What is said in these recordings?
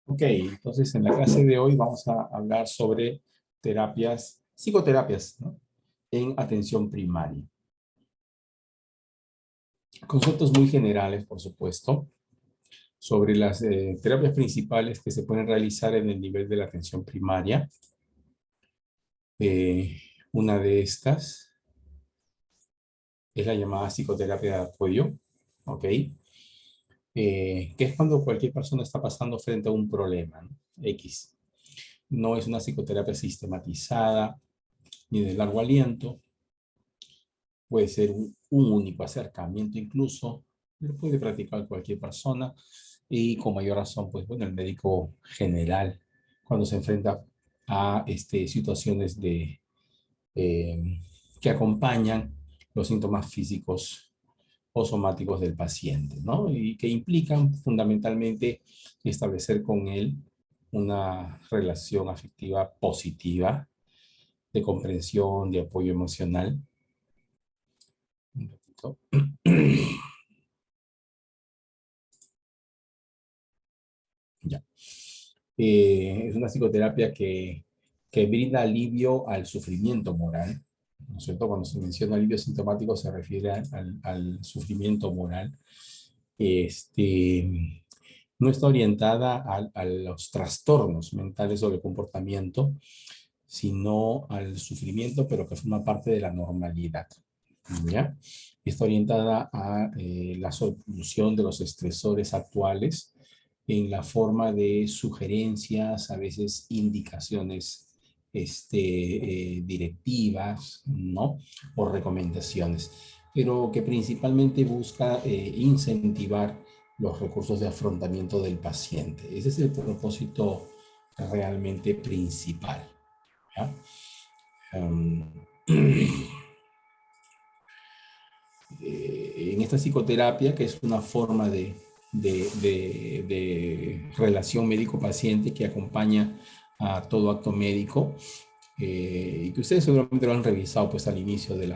Ok, entonces en la clase de hoy vamos a hablar sobre terapias, psicoterapias, ¿no? En atención primaria. Conceptos muy generales, por supuesto, sobre las terapias principales que se pueden realizar en el nivel de la atención primaria. Eh, una de estas es la llamada psicoterapia de apoyo, ¿ok? Que es cuando cualquier persona está pasando frente a un problema, ¿no? X. No es una psicoterapia sistematizada ni de largo aliento. Puede ser un único acercamiento incluso. Lo puede practicar cualquier persona. Y con mayor razón, pues bueno, el médico general, cuando se enfrenta a situaciones eh, que acompañan los síntomas físicos o somáticos del paciente, ¿no? Y que implican fundamentalmente establecer con él una relación afectiva positiva, de comprensión, de apoyo emocional. Un ratito. Ya. Es una psicoterapia que brinda alivio al sufrimiento moral, ¿no es cierto? Cuando se menciona alivio sintomático se refiere al sufrimiento moral. No está orientada a los trastornos mentales o de comportamiento, sino al sufrimiento, pero que forma parte de la normalidad, ¿ya? Está orientada a la solución de los estresores actuales en la forma de sugerencias, a veces indicaciones directivas, ¿no? O recomendaciones, pero que principalmente busca incentivar los recursos de afrontamiento del paciente. Ese es el propósito realmente principal, ¿ya? Um, en esta psicoterapia, que es una forma de relación médico-paciente que acompaña a todo acto médico, y que ustedes seguramente lo han revisado pues al inicio de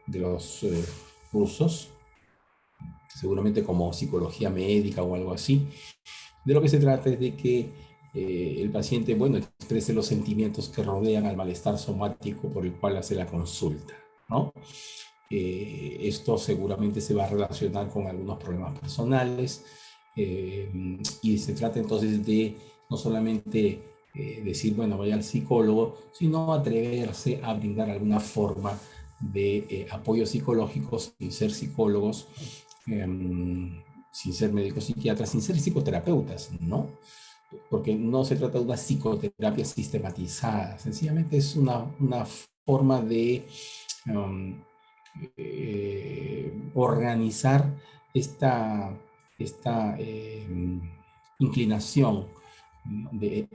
los cursos, seguramente como psicología médica o algo así. De lo que se trata es de que el paciente, bueno, exprese los sentimientos que rodean al malestar somático por el cual hace la consulta, ¿no? Esto seguramente se va a relacionar con algunos problemas personales, y se trata entonces de no solamente decir, bueno, vaya al psicólogo, sino atreverse a brindar alguna forma de apoyo psicológico sin ser psicólogos, sin ser médicos psiquiatras, sin ser psicoterapeutas, ¿no? Porque no se trata de una psicoterapia sistematizada, sencillamente es una forma de um, organizar esta inclinación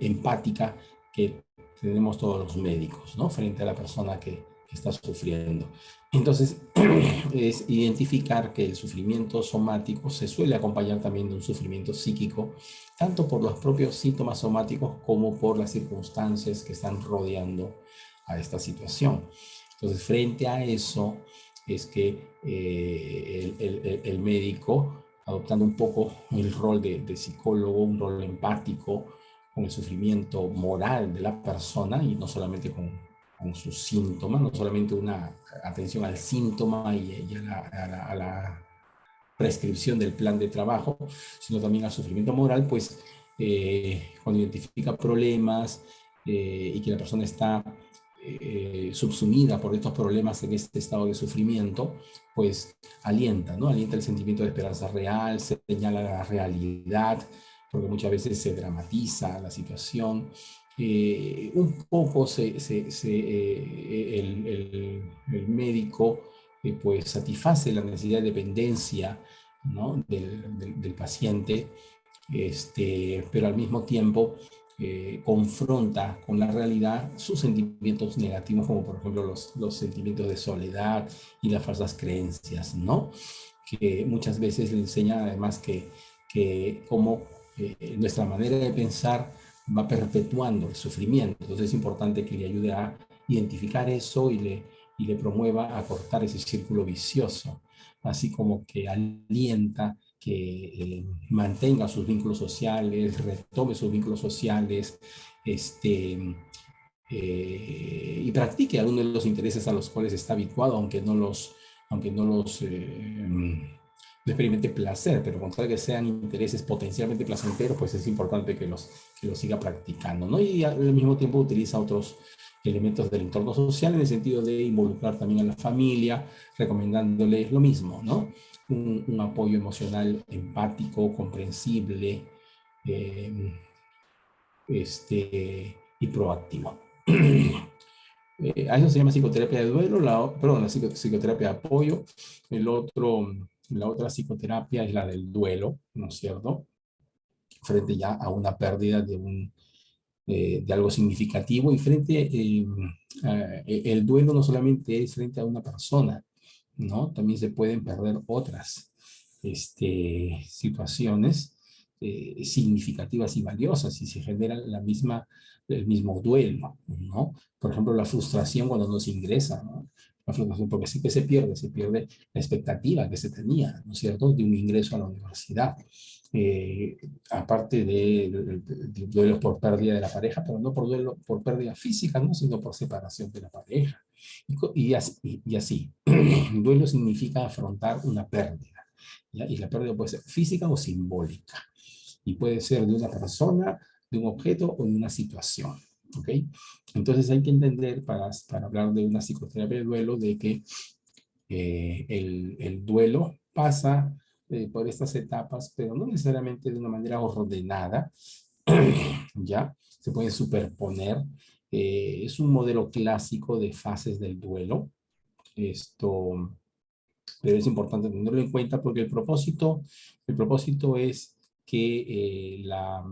empática que tenemos todos los médicos, ¿no? Frente a la persona que está sufriendo. Entonces, es identificar que el sufrimiento somático se suele acompañar también de un sufrimiento psíquico, tanto por los propios síntomas somáticos como por las circunstancias que están rodeando a esta situación. Entonces, frente a eso, es que el médico, adoptando un poco el rol de psicólogo, un rol empático con el sufrimiento moral de la persona y no solamente con sus síntomas, no solamente una atención al síntoma y a la prescripción del plan de trabajo, sino también al sufrimiento moral, pues cuando identifica problemas y que la persona está subsumida por estos problemas en este estado de sufrimiento, pues alienta, ¿no? Alienta el sentimiento de esperanza real, señala la realidad, porque muchas veces se dramatiza la situación. Un poco el médico pues satisface la necesidad de dependencia, ¿no? del paciente, pero al mismo tiempo confronta con la realidad sus sentimientos negativos, como por ejemplo los sentimientos de soledad y las falsas creencias, ¿no? Que muchas veces le enseña además que como nuestra manera de pensar va perpetuando el sufrimiento. Entonces es importante que le ayude a identificar eso y le promueva a cortar ese círculo vicioso, así como que alienta que mantenga sus vínculos sociales, retome sus vínculos sociales, y practique algunos de los intereses a los cuales está habituado, aunque no los no experimente placer, pero con tal que sean intereses potencialmente placenteros, pues es importante que los siga practicando, ¿no? Y al mismo tiempo utiliza otros elementos del entorno social en el sentido de involucrar también a la familia, recomendándoles lo mismo, ¿no? Un apoyo emocional empático, comprensible, eh, y proactivo. A eso se llama psicoterapia de duelo, perdón, la psicoterapia de apoyo. La otra psicoterapia es la del duelo, ¿no es cierto? Frente ya a una pérdida de algo significativo y el duelo no solamente es frente a una persona, ¿no? También se pueden perder otras situaciones significativas y valiosas y se genera el mismo duelo, ¿no? Por ejemplo, la frustración cuando no se ingresa, ¿no? La frustración, porque sí que se pierde la expectativa que se tenía, ¿no es cierto?, de un ingreso a la universidad. Eh, Aparte de duelos por pérdida de la pareja, pero no por duelo por pérdida física, ¿no?, sino por separación de la pareja. Y así. Duelo significa afrontar una pérdida, ¿ya? Y la pérdida puede ser física o simbólica. Y puede ser de una persona, de un objeto o de una situación. ¿Ok? Entonces hay que entender, para hablar de una psicoterapia de duelo, de que el duelo pasa por estas etapas, pero no necesariamente de una manera ordenada, ¿ya? Se puede superponer. Es un modelo clásico de fases del duelo. Esto, pero es importante tenerlo en cuenta porque el propósito es que la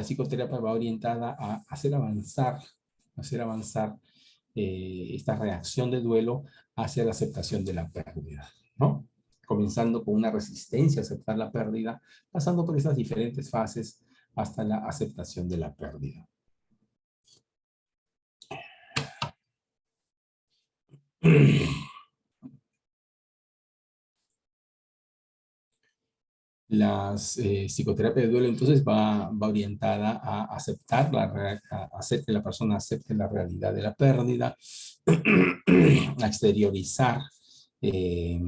psicoterapia va orientada a hacer avanzar esta reacción de duelo hacia la aceptación de la pérdida, ¿no? Comenzando con una resistencia a aceptar la pérdida, pasando por estas diferentes fases hasta la aceptación de la pérdida. Las psicoterapia de duelo entonces va orientada a aceptar, a hacer que la persona acepte la realidad de la pérdida, a exteriorizar eh,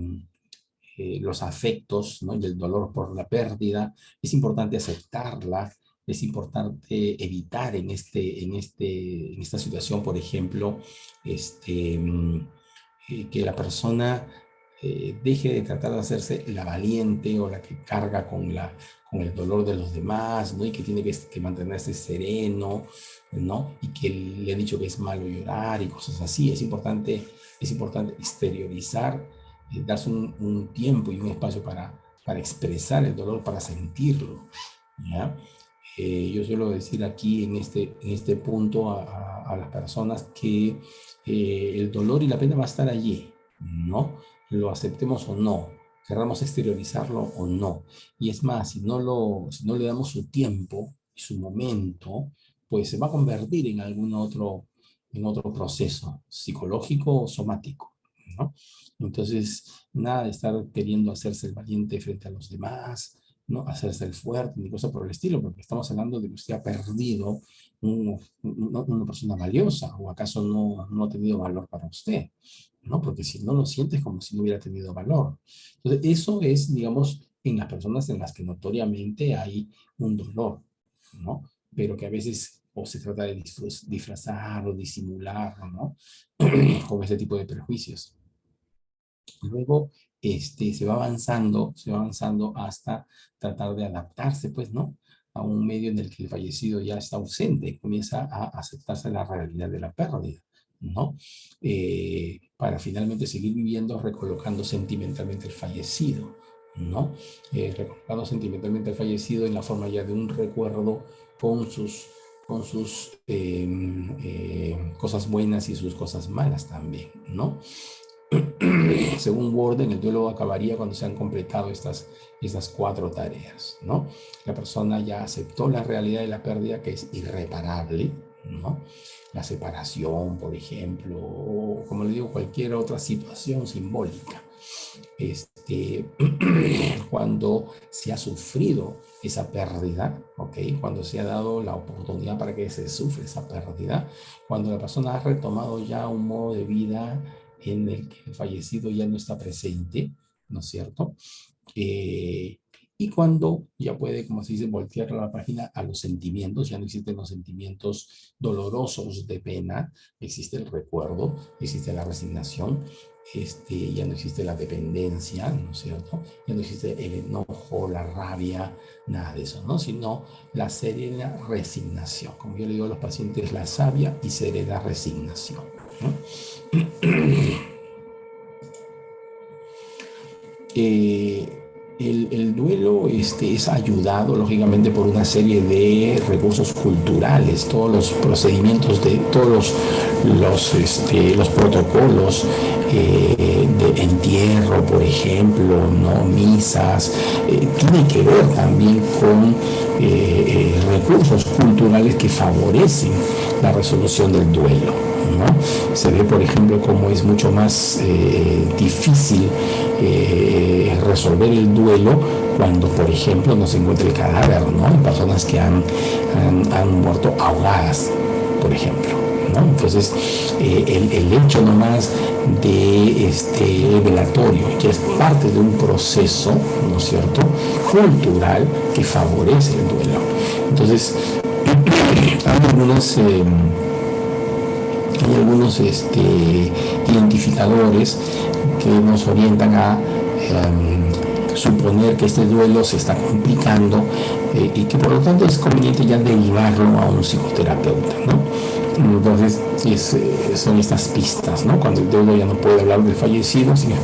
los afectos, ¿no?, y el dolor por la pérdida. Es importante aceptarla, es importante evitar en esta situación, por ejemplo, que la persona deje de tratar de hacerse la valiente o la que carga con el dolor de los demás, ¿no? Y que tiene que mantenerse sereno, ¿no? Y que le han dicho que es malo llorar y cosas así. Es importante exteriorizar, darse un tiempo y un espacio para expresar el dolor, para sentirlo, ¿ya? Yo suelo decir aquí en este punto a las personas que el dolor y la pena va a estar allí, ¿no? Lo aceptemos o no, querramos exteriorizarlo o no. Y es más, si no le damos su tiempo y su momento, pues se va a convertir en otro proceso psicológico o somático, ¿no? Entonces, nada de estar queriendo hacerse el valiente frente a los demás, no hacerse el fuerte, ni cosa por el estilo, porque estamos hablando de que usted ha perdido una persona valiosa, o acaso no ha tenido valor para usted, ¿no? Porque si no lo sientes como si no hubiera tenido valor. Entonces, eso es, digamos, en las personas en las que notoriamente hay un dolor, ¿no? Pero que a veces o se trata de disfrazar o disimular, ¿no? Con ese tipo de prejuicios. Luego, se va avanzando hasta tratar de adaptarse, pues, ¿no?, a un medio en el que el fallecido ya está ausente, comienza a aceptarse la realidad de la pérdida, ¿no? Para finalmente seguir viviendo recolocando sentimentalmente el fallecido, ¿no? Recolocando sentimentalmente el fallecido en la forma ya de un recuerdo con sus con sus cosas buenas y sus cosas malas también, ¿no? Según Worden, el duelo acabaría cuando se han completado estas 4 tareas, ¿no? La persona ya aceptó la realidad de la pérdida, que es irreparable, ¿no? La separación, por ejemplo, o como le digo, cualquier otra situación simbólica. Cuando se ha sufrido esa pérdida, ¿ok? Cuando se ha dado la oportunidad para que se sufra esa pérdida, cuando la persona ha retomado ya un modo de vida en el que el fallecido ya no está presente, ¿no es cierto? Y cuando ya puede, como se dice, voltear la página a los sentimientos, ya no existen los sentimientos dolorosos de pena, existe el recuerdo, existe la resignación, ya no existe la dependencia, ¿no es cierto? Ya no existe el enojo, la rabia, nada de eso, ¿no? Sino la serena resignación. Como yo le digo a los pacientes, la sabia y serena resignación, ¿no? El duelo es ayudado, lógicamente, por una serie de recursos culturales, todos los procedimientos, de todos los protocolos de entierro, por ejemplo, ¿no? Misas, tiene que ver también con recursos culturales que favorecen la resolución del duelo, ¿no? Se ve, por ejemplo, cómo es mucho más difícil resolver el duelo cuando, por ejemplo, no se encuentra el cadáver, ¿no? Hay personas que han muerto ahogadas, por ejemplo, ¿no? Entonces, el hecho nomás de velatorio, que es parte de un proceso, ¿no es cierto?, cultural que favorece el duelo. Entonces, hay algunos identificadores que nos orientan a suponer que este duelo se está complicando y que por lo tanto es conveniente ya derivarlo a un psicoterapeuta, ¿no? Entonces, son estas pistas, ¿no? Cuando el duelo ya no puede hablar del fallecido, si le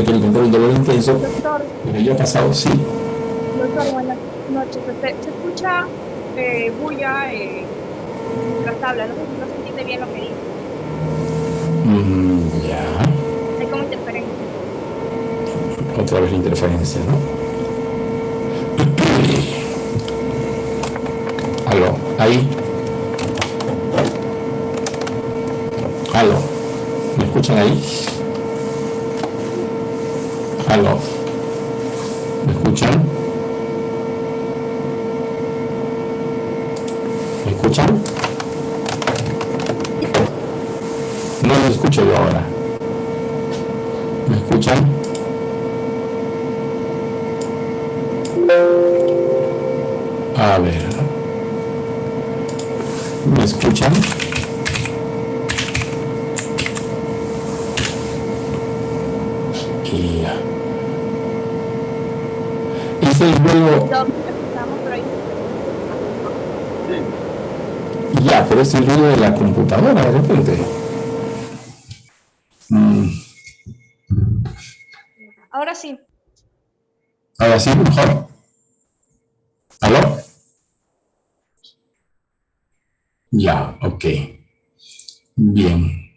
quiere contar un dolor intenso, Doctor, pero ya ha pasado, sí. doctor, buenas noches. Se escucha bulla mientras habla, no sé si no se entiende bien lo que dice. Ya, Hay como interferencia. otra vez la interferencia, ¿no? Aló, ahí. Aló, ¿me escuchan ahí? Aló, ¿me escuchan? ¿Me escuchan? No lo escucho yo ahora. ¿Me escuchan? A ver. ¿Me escuchan? Y este es luego. Ya, pero es el ruido de la computadora de repente. Ahora sí. Ahora sí, mejor. ¿Aló? Ya, ok. Bien.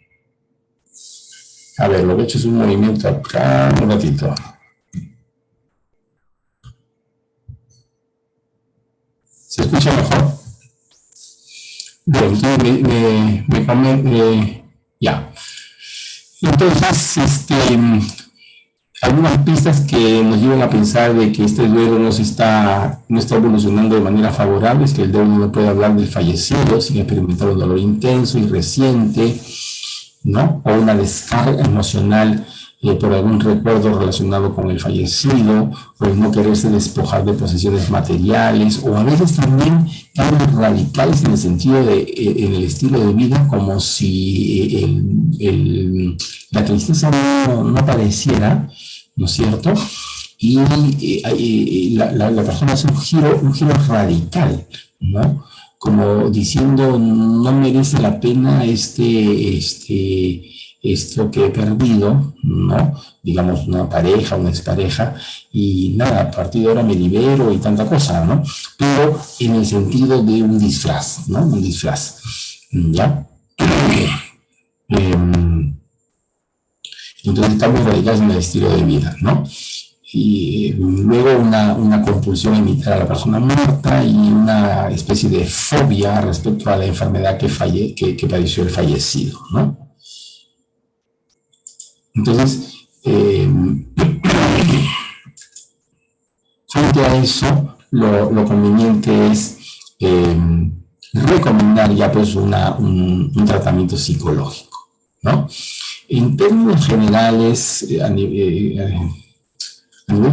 A ver, lo que he hecho es un movimiento acá, un ratito. ¿Se escucha mejor? Bien, me comenté, ya. Entonces, algunas pistas que nos llevan a pensar de que este duelo no está evolucionando de manera favorable, es que el duelo no puede hablar del fallecido sin experimentar un dolor intenso y reciente, ¿no? O una descarga emocional por algún recuerdo relacionado con el fallecido, o el no quererse despojar de posesiones materiales, o a veces también cambios radicales en el sentido en el estilo de vida, como si la tristeza no apareciera, ¿no es cierto? Y la persona hace un giro radical, ¿no? Como diciendo, no merece la pena esto que he perdido, ¿no? Digamos, una pareja, una expareja, y nada, a partir de ahora me libero y tanta cosa, ¿no? Pero en el sentido de un disfraz, ¿no? Un disfraz, ¿ya? Entonces, cambios radicales en el estilo de vida, ¿no? Y luego una compulsión a imitar a la persona muerta y una especie de fobia respecto a la enfermedad que padeció el fallecido, ¿no? Entonces, frente a eso, lo conveniente es recomendar ya pues un tratamiento psicológico, ¿no? En términos generales, a nivel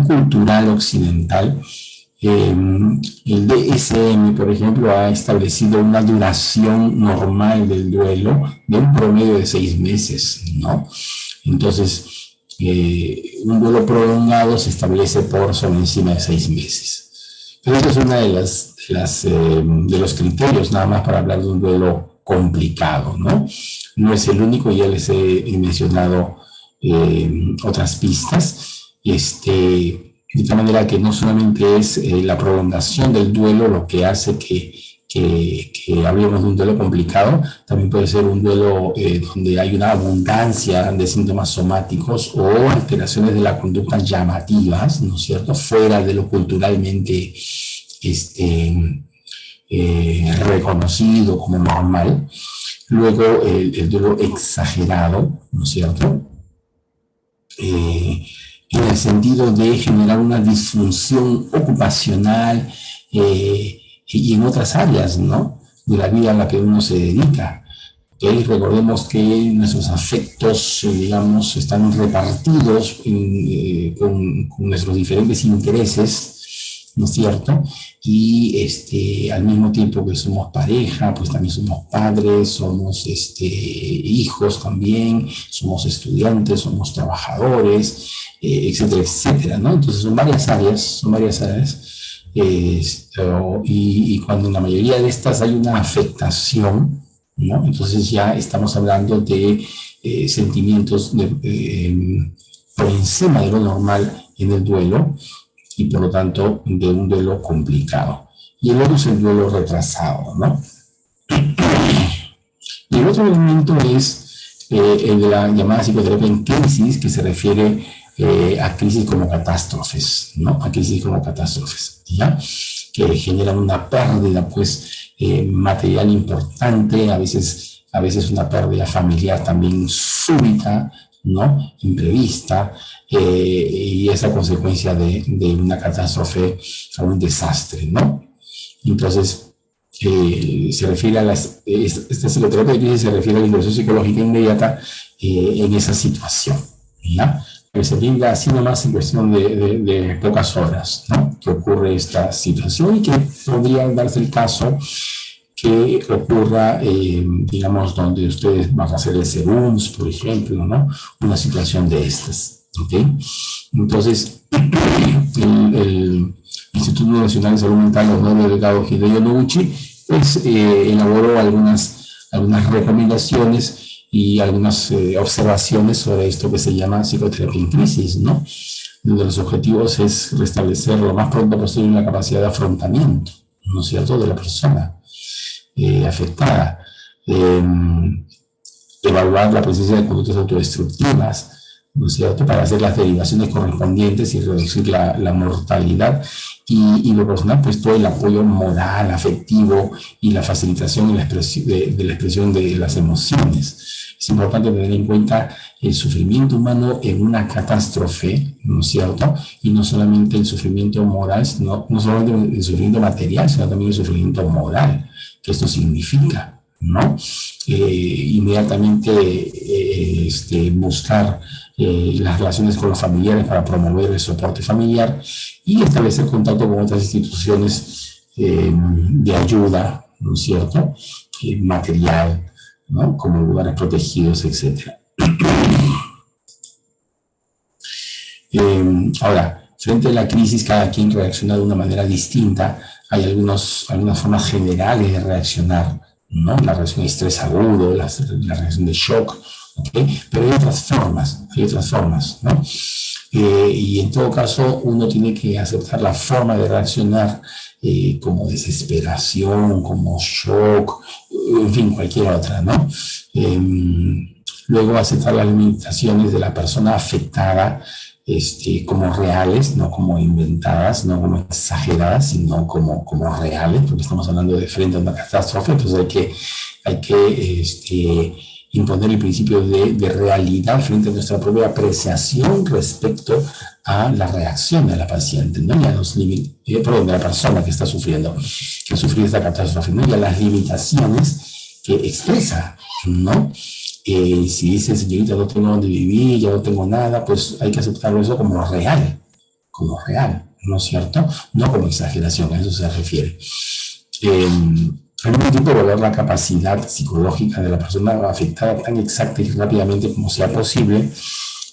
cultural occidental, el DSM, por ejemplo, ha establecido una duración normal del duelo de un promedio de 6 meses, ¿no? Entonces, un duelo prolongado se establece por sobre encima de 6 meses. Pero eso es una de los criterios, nada más para hablar de un duelo complicado, ¿no? No es el único, ya les he mencionado otras pistas. De tal manera que no solamente es la prolongación del duelo lo que hace que hablemos de un duelo complicado, también puede ser un duelo donde hay una abundancia de síntomas somáticos o alteraciones de la conducta llamativas, ¿no es cierto?, fuera de lo culturalmente reconocido como normal. Luego el duelo exagerado, ¿no es cierto?, en el sentido de generar una disfunción ocupacional y en otras áreas, ¿no?, de la vida a la que uno se dedica. ¿Okay? Recordemos que nuestros afectos, digamos, están repartidos con nuestros diferentes intereses, ¿no es cierto? Y al mismo tiempo que somos pareja, pues también somos padres, somos hijos también, somos estudiantes, somos trabajadores, etcétera, etcétera, ¿no? Entonces son varias áreas, y cuando en la mayoría de estas hay una afectación, ¿no?, entonces ya estamos hablando de sentimientos por encima de lo normal en el duelo, y por lo tanto de un duelo complicado. Y el otro es el duelo retrasado, ¿no? Y el otro elemento es el de la llamada psicoterapia en crisis, que se refiere a crisis como catástrofes, ¿no? A crisis como catástrofes, ¿ya? Que generan una pérdida, pues, material importante, a veces una pérdida familiar también súbita, ¿no?, imprevista, y esa consecuencia de una catástrofe o un desastre, ¿no? Entonces, se refiere a esta psicoterapia de crisis se refiere a la intervención psicológica inmediata en esa situación, ¿ya? Que se brinda así nomás en cuestión de pocas horas, ¿no?, que ocurre esta situación, y que podría darse el caso que ocurra, digamos, donde ustedes van a hacer el serums, por ejemplo, ¿no?, una situación de estas, ¿ok? Entonces, el Instituto Nacional de Salud Mental, Honorio Delgado Hideo Noguchi, pues elaboró algunas recomendaciones y algunas observaciones sobre esto que se llama psicoterapia en crisis, ¿no?, donde los objetivos es restablecer lo más pronto posible la capacidad de afrontamiento, ¿no es cierto?, de la persona afectada, evaluar la presencia de conductas autodestructivas, ¿no es cierto?, para hacer las derivaciones correspondientes y reducir la mortalidad, y lo personal, pues todo el apoyo moral, afectivo y la facilitación de la expresión de las emociones. Es importante tener en cuenta el sufrimiento humano en una catástrofe, ¿no es cierto?, y no solamente el sufrimiento moral, no solamente el sufrimiento material, sino también el sufrimiento moral, que esto significa, ¿no? Inmediatamente buscar las relaciones con los familiares para promover el soporte familiar y establecer contacto con otras instituciones de ayuda, ¿no es cierto?, material, ¿no?, como lugares protegidos, etc. Ahora, frente a la crisis, cada quien reacciona de una manera distinta. Hay algunas formas generales de reaccionar, ¿no? La reacción de estrés agudo, la reacción de shock ¿okay? Pero hay otras formas, ¿no? Y en todo caso uno tiene que aceptar la forma de reaccionar como desesperación, como shock, en fin, cualquier otra, ¿no? Luego aceptar las limitaciones de la persona afectada como reales, no como inventadas, no como exageradas, sino como reales, porque estamos hablando de frente a una catástrofe, entonces hay que imponer el principio de realidad frente a nuestra propia apreciación respecto a la reacción de la paciente, ¿no? Y a los perdón, de la persona que está sufriendo, que ha sufrido esta catástrofe, ¿no? Y a las limitaciones que expresa, ¿no? Si dice, señorita, no tengo dónde vivir, ya no tengo nada, pues hay que aceptarlo eso como real, ¿no es cierto? No como exageración, a eso se refiere. Al mismo tiempo, evaluar la capacidad psicológica de la persona afectada tan exacta y rápidamente como sea posible,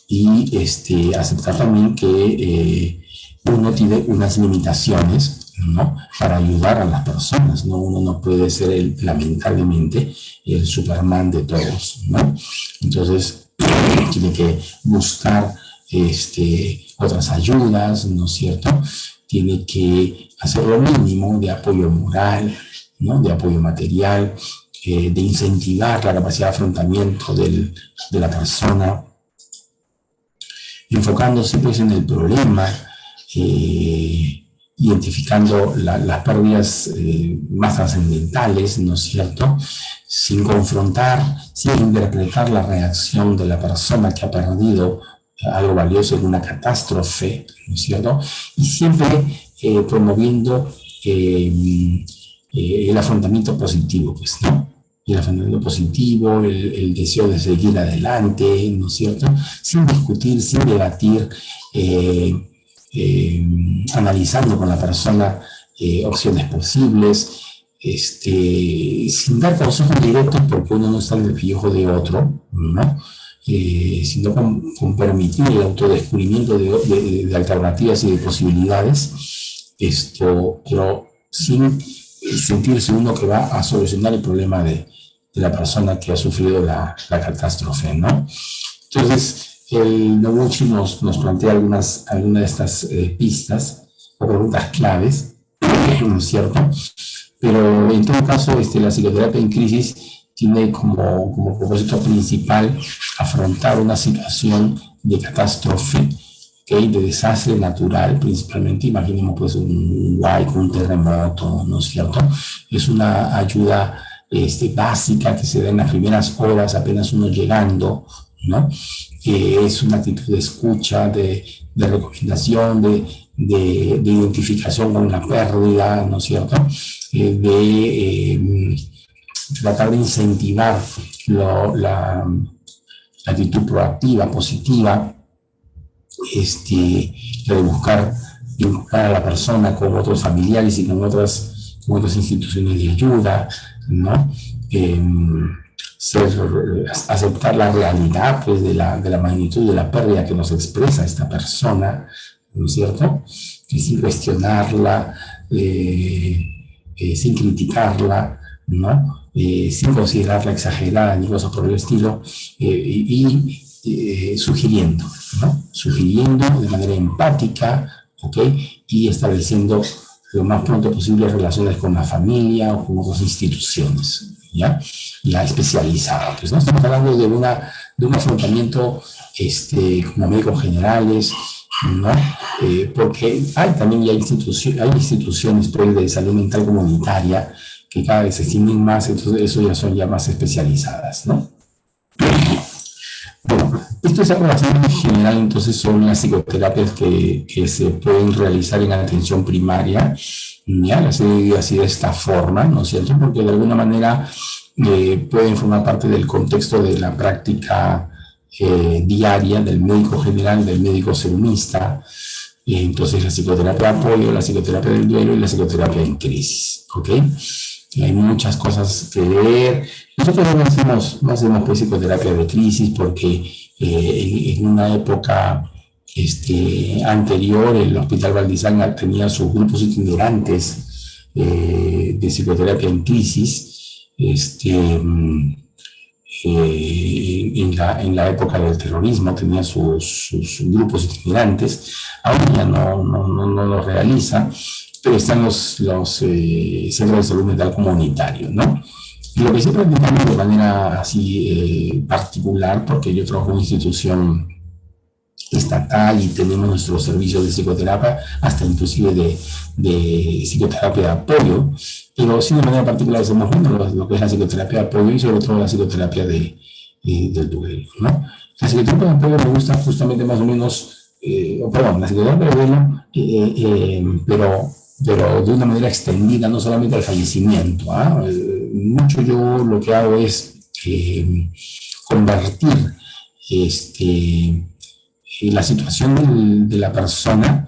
y aceptar también que uno tiene unas limitaciones, ¿no? Para ayudar a las personas, ¿no? Uno no puede ser, lamentablemente, el Superman de todos, ¿no? Entonces, tiene que buscar otras ayudas, ¿no es cierto? Tiene que hacer lo mínimo de apoyo moral, ¿no? De apoyo material, de incentivar la capacidad de afrontamiento de la persona, enfocándose pues en el problema, identificando las pérdidas más trascendentales, ¿no es cierto? Sin confrontar, sin interpretar la reacción de la persona que ha perdido algo valioso en una catástrofe, ¿no es cierto? Y siempre promoviendo el afrontamiento positivo, pues, ¿no? El afrontamiento positivo, el deseo de seguir adelante, ¿no es cierto? Sin discutir, sin debatir, analizando con la persona opciones posibles, sin dar consejos directos porque uno no está en el pellejo de otro, ¿no? Sino con permitir el autodescubrimiento de alternativas y de posibilidades, pero sin sentirse uno que va a solucionar el problema de la persona que ha sufrido la catástrofe, ¿no? Entonces, el Noguchi nos plantea algunas de estas pistas o preguntas claves, ¿no es cierto? Pero en todo caso, la psicoterapia en crisis tiene como propósito principal afrontar una situación de catástrofe, ¿okay? De desastre natural, principalmente. Imaginemos pues un huaico, un terremoto, ¿no es cierto? Es una ayuda básica que se da en las primeras horas, apenas uno llegando, ¿no? Es una actitud de escucha, de recomendación, de identificación con la pérdida, ¿no es cierto? Tratar de incentivar la actitud proactiva, positiva, de buscar vincular a la persona con otros familiares y con otras instituciones de ayuda, ¿no? Aceptar la realidad pues, de la magnitud de la pérdida que nos expresa esta persona, ¿no es cierto? Y sin cuestionarla, sin criticarla, ¿no? Sin considerarla exagerada ni cosas por el estilo, sugiriendo, ¿no? Sugiriendo de manera empática, ¿ok? Y estableciendo lo más pronto posible relaciones con la familia o con otras instituciones, ¿ya? Ya especializada, pues no estamos hablando de un afrontamiento como médicos generales, ¿no? Porque también hay instituciones pues, de salud mental comunitaria que cada vez se extienden más, entonces eso ya son más especializadas, ¿no? Bueno, esto es algo bastante general, entonces son las psicoterapias que se pueden realizar en atención primaria, ya las he dividido así de esta forma, ¿no es cierto? Porque de alguna manera pueden formar parte del contexto de la práctica diaria del médico general, del médico serumista. Entonces la psicoterapia de apoyo, la psicoterapia del duelo y la psicoterapia en crisis, ¿ok? Hay muchas cosas que ver. Nosotros no hacemos pues, psicoterapia de crisis porque en una época anterior el Hospital Valdizán tenía sus grupos itinerantes de psicoterapia en crisis. en la época del terrorismo, tenía sus grupos itinerantes, ahora ya no lo realiza, pero están los centros de salud mental comunitario, ¿no? Y lo que sí practicamos de manera así particular, porque yo trabajo en una institución estatal y tenemos nuestros servicios de psicoterapia, hasta inclusive de psicoterapia de apoyo, pero sí de manera particular hacemos lo que es la psicoterapia de apoyo y sobre todo la psicoterapia del duelo, ¿no? La psicoterapia de apoyo me gusta justamente más o menos, perdón, la psicoterapia de duelo, pero de una manera extendida, no solamente al fallecimiento. ¿Ah? Mucho yo lo que hago es convertir este, la situación de la persona,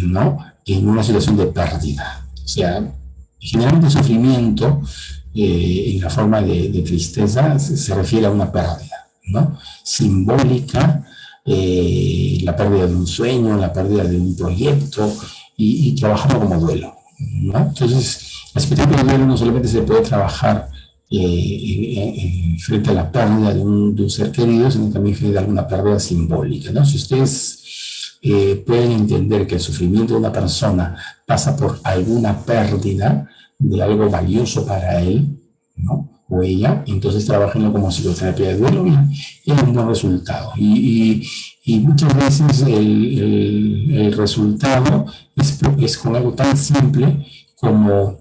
¿no? En una situación de pérdida. O sea, generalmente el sufrimiento en la forma de tristeza se refiere a una pérdida, ¿no? Simbólica, la pérdida de un sueño, la pérdida de un proyecto y trabajarlo como duelo, ¿no? Entonces, la experiencia de duelo no solamente se puede trabajar frente a la pérdida de un ser querido, sino también frente a alguna pérdida simbólica, ¿no? Si ustedes pueden entender que el sufrimiento de una persona pasa por alguna pérdida de algo valioso para él, ¿no? O ella, entonces trabajenlo como psicoterapia de duelo y es un buen resultado. Y muchas veces el resultado es con algo tan simple como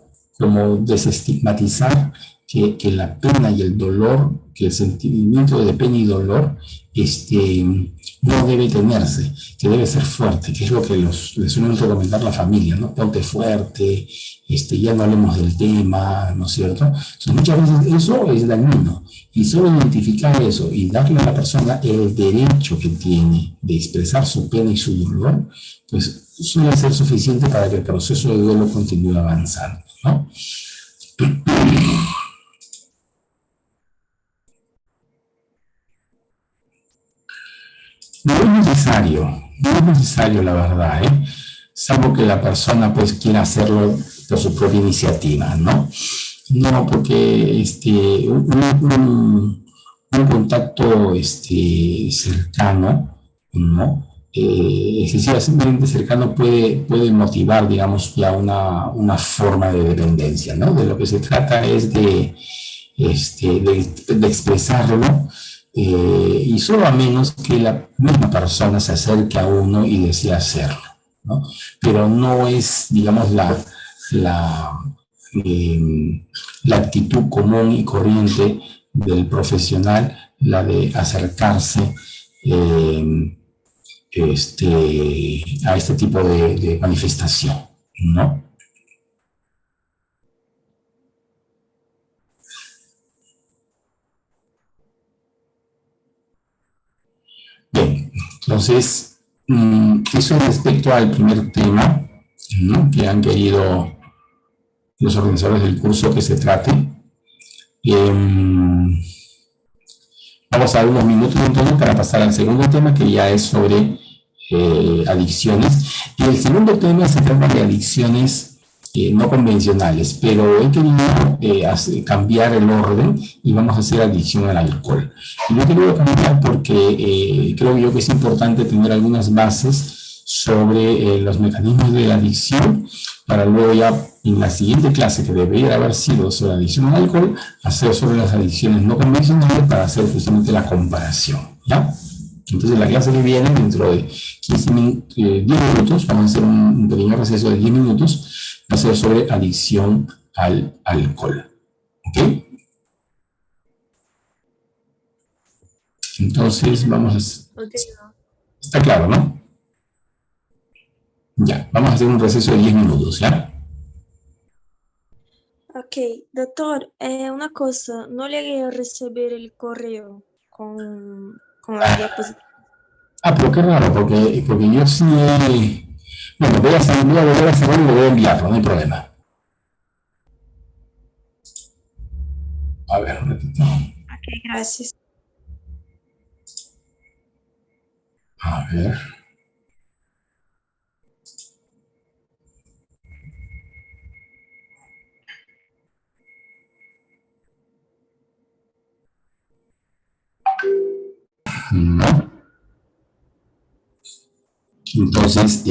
desestigmatizar que la pena y el dolor, que el sentimiento de pena y dolor, no debe tenerse, que debe ser fuerte, que es lo que les suelen recomendar la familia, ¿no? Ponte fuerte, ya no hablemos del tema, ¿no es cierto? Entonces, muchas veces eso es dañino, y solo identificar eso y darle a la persona el derecho que tiene de expresar su pena y su dolor, pues suele ser suficiente para que el proceso de duelo continúe avanzando, ¿no? No es necesario la verdad, ¿eh? Salvo que la persona pues quiera hacerlo por su propia iniciativa, ¿no? No, porque un contacto cercano, ¿no? Excesivamente cercano puede motivar, digamos, ya una forma de dependencia, ¿no? De lo que se trata es de expresarlo y solo a menos que la misma persona se acerque a uno y desee hacerlo, ¿no? Pero no es, digamos, la, la actitud común y corriente del profesional, la de acercarse eh, a este tipo de manifestación, ¿no? Bien, entonces, eso respecto al primer tema, ¿no? Que han querido los organizadores del curso que se trate. Eh, Vamos a dar unos minutos entonces para pasar al segundo tema, que ya es sobre adicciones. Y el segundo tema se trata de adicciones no convencionales, pero he querido cambiar el orden y vamos a hacer adicción al alcohol. Y lo he querido cambiar porque creo yo que es importante tener algunas bases sobre los mecanismos de la adicción para luego ya en la siguiente clase, que debería haber sido sobre adicción al alcohol, hacer sobre las adicciones no convencionales para hacer justamente la comparación, ¿ya? Entonces la clase que viene, dentro de 10 minutos, vamos a hacer un pequeño receso de 10 minutos, va a ser sobre adicción al alcohol, ¿ok? Entonces vamos a... Ok, Está claro, ¿no? Ya, vamos a hacer un receso de 10 minutos, ¿ya? Ok, doctor, una cosa, no llegué a recibir el correo con la diapositiva. Ah, pero qué raro, porque yo sí... Bueno, voy a volver a cerrar y lo voy a enviarlo, no hay problema. A ver, un ratito. Ok, gracias. A ver. ¿no? Entonces,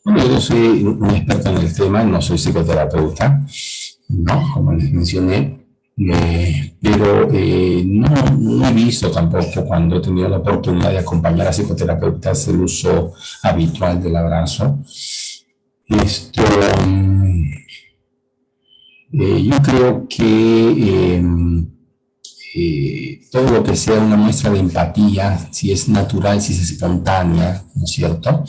bueno, yo soy un experto en el tema, no soy psicoterapeuta, ¿no? Como les mencioné, pero no he visto tampoco cuando he tenido la oportunidad de acompañar a psicoterapeutas el uso habitual del abrazo. Esto, yo creo que todo lo que sea una muestra de empatía, si es natural, si es espontánea, ¿no es cierto?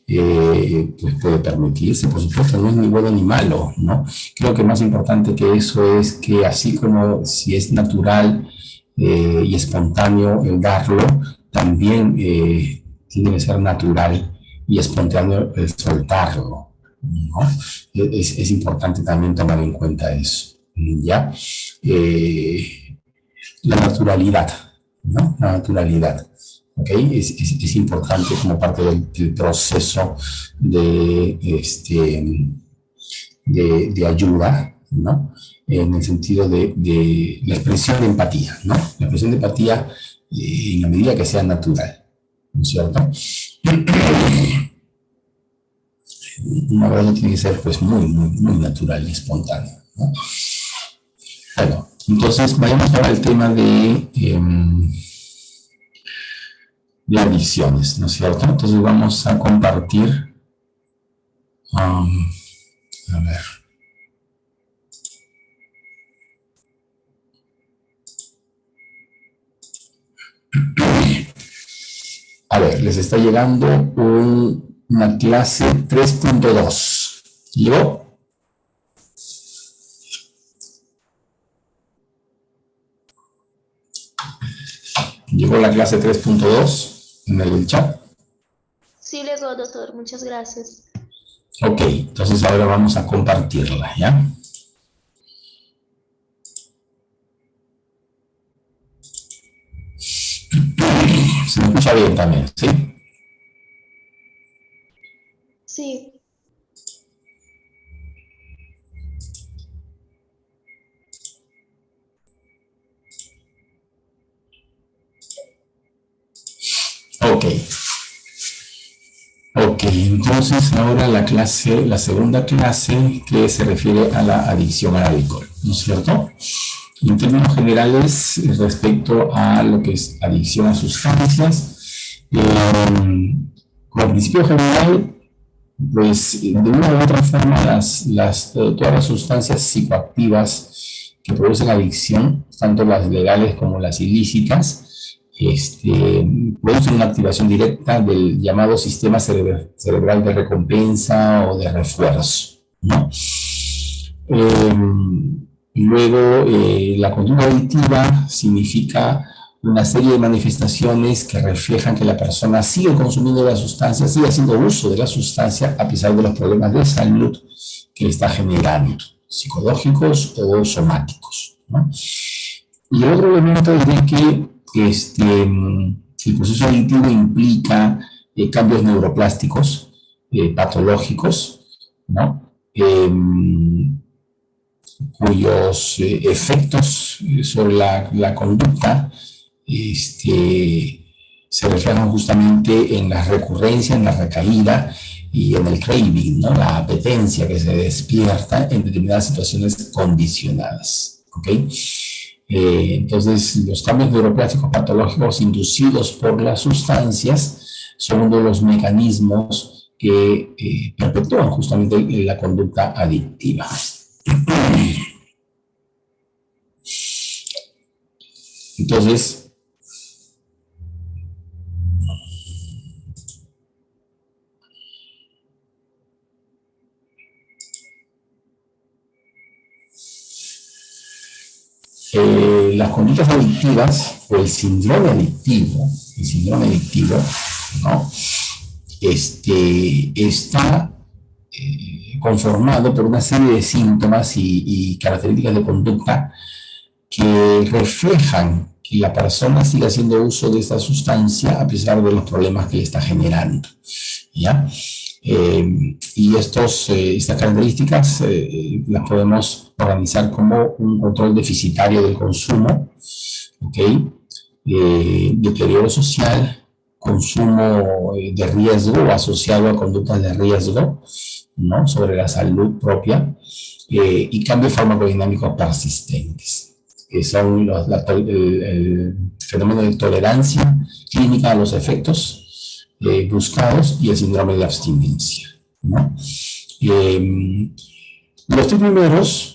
Pues puede permitirse, por supuesto, no es ni bueno ni malo, ¿no? Creo que más importante que eso es que así como si es natural y espontáneo el darlo, también tiene que ser natural y espontáneo el soltarlo, ¿no? Es importante también tomar en cuenta eso, ¿ya? La naturalidad, ¿no? La naturalidad. ¿Ok? Es importante como parte del proceso de ayuda, ¿no? En el sentido de la expresión de empatía, ¿no? La expresión de empatía en la medida que sea natural, ¿no es cierto? Un abrazo tiene que ser pues muy natural y espontáneo, ¿no? Bueno, entonces vayamos ahora al tema de adicciones, ¿no es cierto? Entonces vamos a compartir, a ver. A ver, les está llegando una clase 3.2. ¿Llegó? ¿Llegó la clase 3.2 en el chat? Sí, llegó, doctor. Muchas gracias. Ok, entonces ahora vamos a compartirla, ¿ya? Se me escucha bien también, ¿sí? Sí. Ok. Ok, entonces ahora la segunda clase que se refiere a la adicción al alcohol, ¿no es cierto? En términos generales, respecto a lo que es adicción a sustancias, como principio general, pues de una u otra forma todas las sustancias psicoactivas que producen adicción, tanto las legales como las ilícitas, producen una activación directa del llamado sistema cerebral de recompensa o de refuerzo, ¿no? Luego, la conducta adictiva significa una serie de manifestaciones que reflejan que la persona sigue consumiendo la sustancia, sigue haciendo uso de la sustancia a pesar de los problemas de salud que está generando, psicológicos o somáticos, ¿no? Y el otro elemento es de que el proceso adictivo implica cambios neuroplásticos, patológicos, ¿no? Cuyos efectos sobre la conducta se reflejan justamente en la recurrencia, en la recaída y en el craving, ¿no? La apetencia que se despierta en determinadas situaciones condicionadas, ¿ok? Entonces, los cambios neuroplásticos patológicos inducidos por las sustancias son uno de los mecanismos que perpetúan justamente la conducta adictiva. Entonces, las conductas adictivas o el síndrome adictivo, ¿no? Está conformado por una serie de síntomas y características de conducta que reflejan que la persona sigue haciendo uso de esta sustancia a pesar de los problemas que le está generando, ¿ya? Y estas características las podemos organizar como un control deficitario del consumo, ¿ok? deterioro social, consumo de riesgo o asociado a conductas de riesgo, ¿no? Sobre la salud propia, y cambios farmacodinámicos persistentes, que son el fenómeno de tolerancia clínica a los efectos buscados y el síndrome de abstinencia, ¿no? Los tres primeros,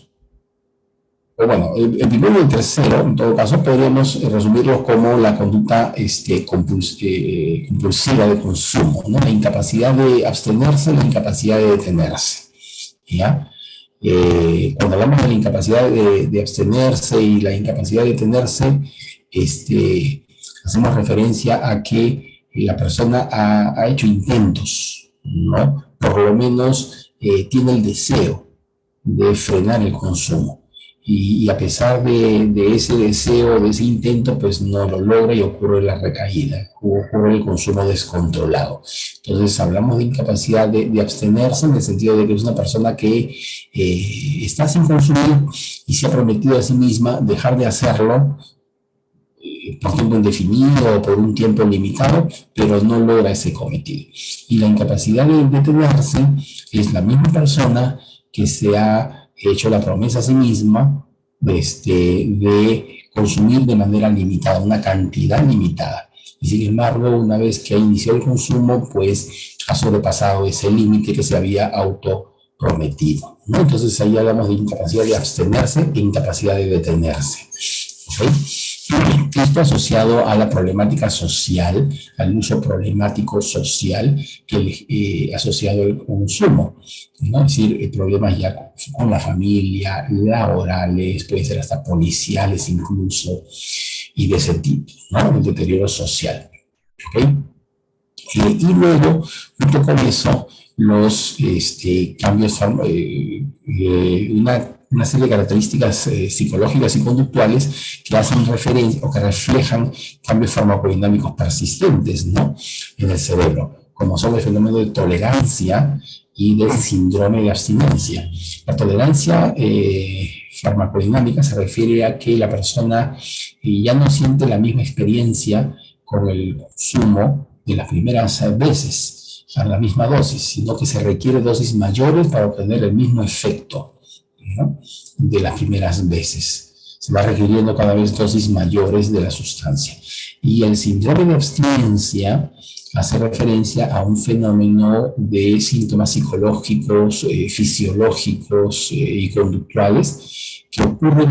o bueno, el primero y el tercero, en todo caso, podríamos resumirlos como la conducta compulsiva de consumo, ¿no? La incapacidad de abstenerse, la incapacidad de detenerse, ¿ya? Cuando hablamos de la incapacidad de abstenerse y la incapacidad de detenerse, hacemos referencia a que la persona ha hecho intentos, ¿no? Por lo menos tiene el deseo de frenar el consumo. Y a pesar de ese deseo, de ese intento, pues no lo logra y ocurre la recaída, ocurre el consumo descontrolado. Entonces hablamos de incapacidad de abstenerse en el sentido de que es una persona que está sin consumir y se ha prometido a sí misma dejar de hacerlo por tiempo indefinido o por un tiempo limitado, pero no logra ese cometido. Y la incapacidad de detenerse es la misma persona que se ha hecho la promesa a sí misma de consumir de manera limitada, una cantidad limitada. Y sin embargo, una vez que ha iniciado el consumo, pues ha sobrepasado ese límite que se había autoprometido, ¿no? Entonces ahí hablamos de incapacidad de abstenerse e incapacidad de detenerse, ¿okay? Esto asociado a la problemática social, al uso problemático social que asociado al consumo, ¿no? Es decir, problemas ya con la familia, laborales, pueden ser hasta policiales incluso, y de ese tipo, ¿no? El deterioro social, ¿ok? Y luego, junto con eso, los cambios, una serie de características psicológicas y conductuales que hacen referencia o que reflejan cambios farmacodinámicos persistentes, ¿no? En el cerebro, como son el fenómeno de tolerancia y del síndrome de abstinencia. La tolerancia farmacodinámica se refiere a que la persona ya no siente la misma experiencia con el consumo de las primeras veces a la misma dosis, sino que se requiere dosis mayores para obtener el mismo efecto, ¿no? De las primeras veces. Se va requiriendo cada vez dosis mayores de la sustancia. Y el síndrome de abstinencia hace referencia a un fenómeno de síntomas psicológicos, fisiológicos y conductuales que ocurren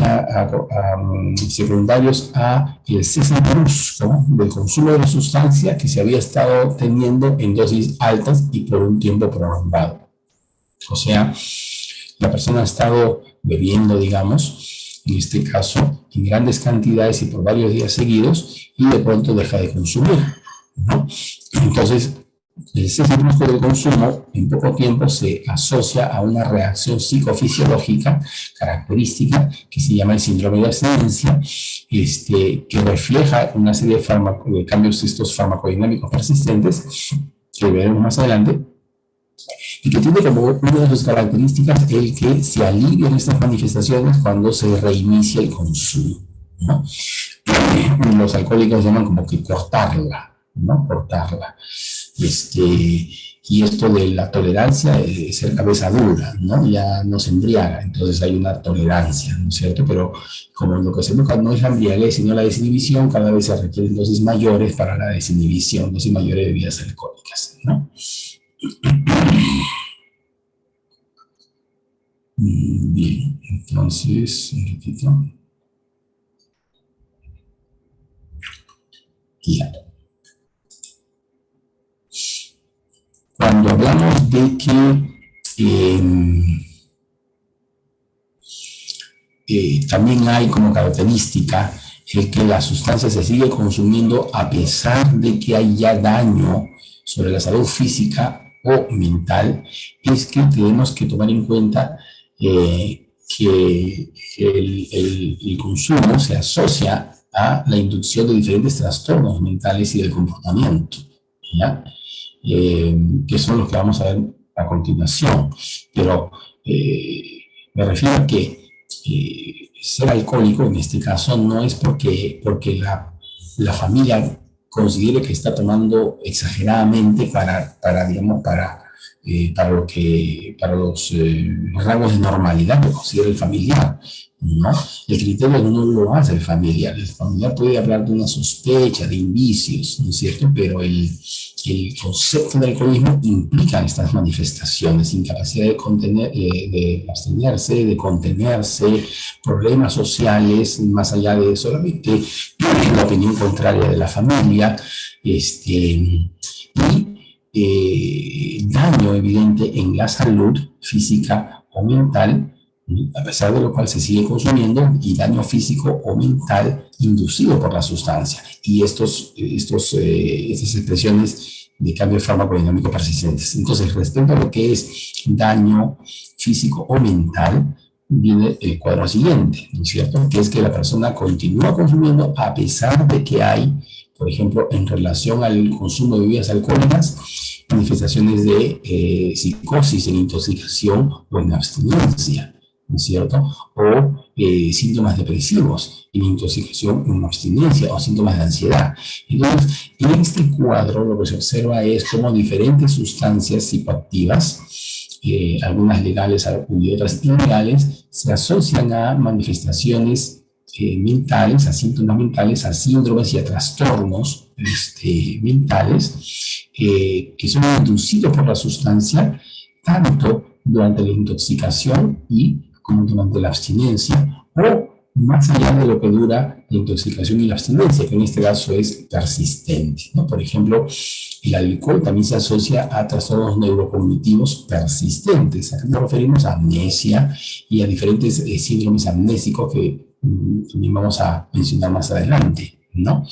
secundarios a el cese brusco del consumo de la sustancia que se había estado teniendo en dosis altas y por un tiempo prolongado. O sea, la persona ha estado bebiendo, digamos, en este caso, en grandes cantidades y por varios días seguidos, y de pronto deja de consumir, ¿no? Entonces, el cese brusco del consumo en poco tiempo se asocia a una reacción psicofisiológica característica que se llama el síndrome de abstinencia, que refleja una serie de cambios estos farmacodinámicos persistentes que veremos más adelante, y que tiene como una de sus características el que se alivian estas manifestaciones cuando se reinicia el consumo, ¿no? Los alcohólicos llaman como que cortarla, ¿no? Cortarla. Y esto de la tolerancia es ser cabeza dura, ¿no? Ya no se embriaga, entonces hay una tolerancia, ¿no es cierto? Pero como lo que se busca no es la embriaguez, sino la desinhibición, cada vez se requieren dosis mayores para la desinhibición, dosis mayores de bebidas alcohólicas, ¿no? Bien, entonces, un ratito. Ya. Cuando hablamos de que también hay como característica el que la sustancia se sigue consumiendo a pesar de que hay ya daño sobre la salud física o mental, es que tenemos que tomar en cuenta que el consumo se asocia a la inducción de diferentes trastornos mentales y del comportamiento, ¿ya? Que son los que vamos a ver a continuación. Pero me refiero a que ser alcohólico en este caso no es porque la familia considere que está tomando exageradamente para los rangos de normalidad que considera el familiar, ¿no? El criterio no lo hace el familiar. El familiar puede hablar de una sospecha, de indicios, ¿no es cierto? Pero el concepto del alcoholismo implica estas manifestaciones, incapacidad de contener, de abstenerse, de contenerse, problemas sociales, más allá de solamente la opinión contraria de la familia, daño evidente en la salud física o mental, a pesar de lo cual se sigue consumiendo, y daño físico o mental inducido por la sustancia. Y estas expresiones de cambio farmacodinámico persistentes. Entonces, respecto a lo que es daño físico o mental, viene el cuadro siguiente, ¿no es cierto? Que es que la persona continúa consumiendo a pesar de que hay, por ejemplo, en relación al consumo de bebidas alcohólicas, manifestaciones de psicosis, en intoxicación o en abstinencia, ¿no es cierto? O síntomas depresivos, en intoxicación, en abstinencia, o síntomas de ansiedad. Entonces, en este cuadro lo que se observa es cómo diferentes sustancias psicoactivas, algunas legales y otras ilegales, se asocian a manifestaciones mentales, a síntomas mentales, a síndromes y a trastornos mentales que son inducidos por la sustancia, tanto durante la intoxicación como durante la abstinencia, o más allá de lo que dura la intoxicación y la abstinencia, que en este caso es persistente, ¿no? Por ejemplo, el alcohol también se asocia a trastornos neurocognitivos persistentes. Acá nos referimos a amnesia y a diferentes síndromes amnésicos que también vamos a mencionar más adelante, ¿no?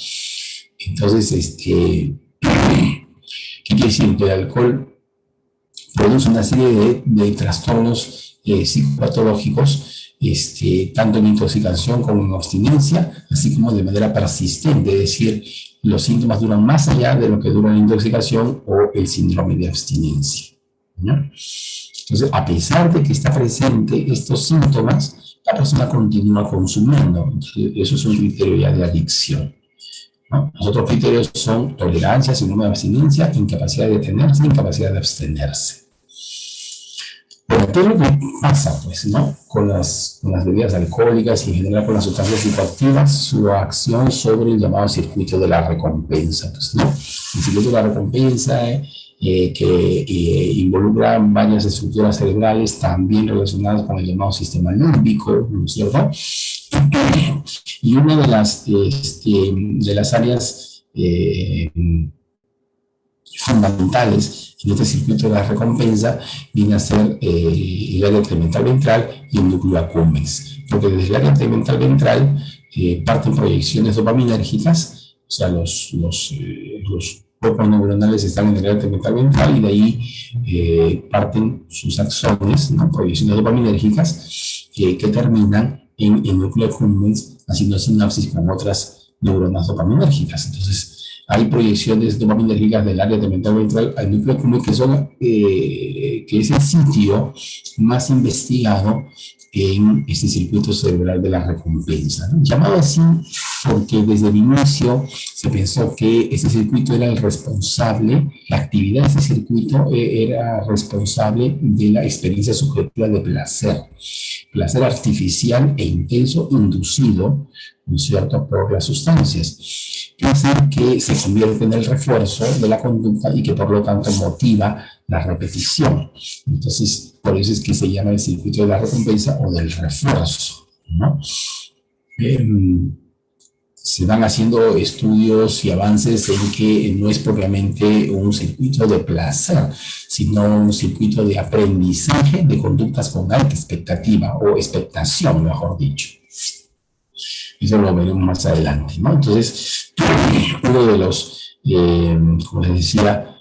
Entonces, ¿qué quiere decir? Que el alcohol produce una serie de trastornos psicopatológicos, tanto en intoxicación como en abstinencia, así como de manera persistente, es decir, los síntomas duran más allá de lo que dura la intoxicación o el síndrome de abstinencia, ¿no? Entonces, a pesar de que está presente estos síntomas, la persona continúa consumiendo. Entonces, eso es un criterio ya de adicción, ¿no? Los otros criterios son tolerancia, síndrome de abstinencia, incapacidad de detenerse, incapacidad de abstenerse. Pero ¿qué es lo que pasa, pues, no? Con las bebidas alcohólicas y en general con las sustancias psicoactivas? Su acción sobre el llamado circuito de la recompensa, pues, ¿no? El circuito de la recompensa que involucra varias estructuras cerebrales también relacionadas con el llamado sistema límbico, ¿no es cierto? Y una de las áreas fundamentales en este circuito de la recompensa viene a ser el área tegmental ventral y el núcleo accumbens, porque desde el área tegmental ventral parten proyecciones dopaminérgicas, o sea, los cuerpos neuronales están en el área tegmental ventral y de ahí parten sus axones, ¿no? Proyecciones dopaminérgicas que terminan en el núcleo accumbens haciendo sinapsis con otras neuronas dopaminérgicas. Entonces, hay proyecciones dopaminérgicas del área tegmental ventral al núcleo accumbens que es el sitio más investigado en este circuito cerebral de la recompensa, ¿no? Llamado así porque desde el inicio se pensó que ese circuito era el responsable, la actividad de ese circuito era responsable de la experiencia subjetiva de placer artificial e intenso inducido, ¿no es cierto?, por las sustancias, que hace que se convierte en el refuerzo de la conducta y que por lo tanto motiva la repetición. Entonces, por eso es que se llama el circuito de la recompensa o del refuerzo, ¿no? Se van haciendo estudios y avances en que no es propiamente un circuito de placer, sino un circuito de aprendizaje de conductas con alta expectativa o expectación, mejor dicho. Eso lo veremos más adelante, ¿no? Entonces, uno de los, como les decía,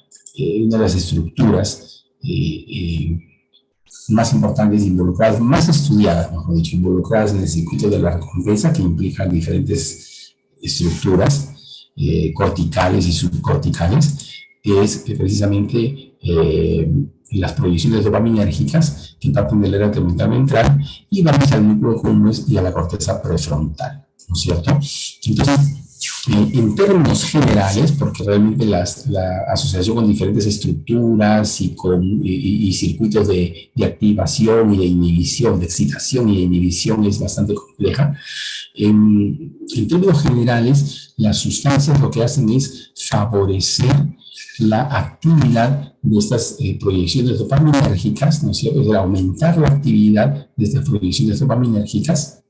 una de las estructuras más importantes involucradas, más estudiadas, mejor dicho, involucradas en el circuito de la recompensa, que implican diferentes estructuras corticales y subcorticales, es precisamente las proyecciones dopaminérgicas que parten del área tegmental ventral y van hacia el núcleo accumbens y a la corteza prefrontal, ¿no es cierto? Entonces, En términos generales, porque realmente la asociación con diferentes estructuras y circuitos de activación y de inhibición, de excitación y de inhibición es bastante compleja, en términos generales, las sustancias lo que hacen es favorecer la actividad de estas proyecciones dopaminérgicas, ¿no es cierto? Es decir, aumentar la actividad de estas proyecciones dopaminérgicas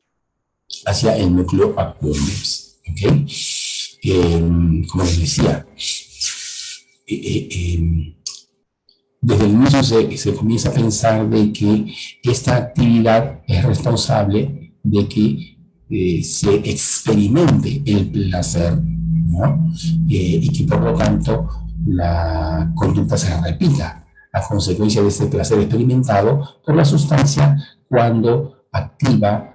hacia el núcleo accumbens, ¿ok? Como les decía, desde el inicio se comienza a pensar de que esta actividad es responsable de que se experimente el placer, ¿no? Y que por lo tanto la conducta se repita a consecuencia de este placer experimentado por la sustancia cuando activa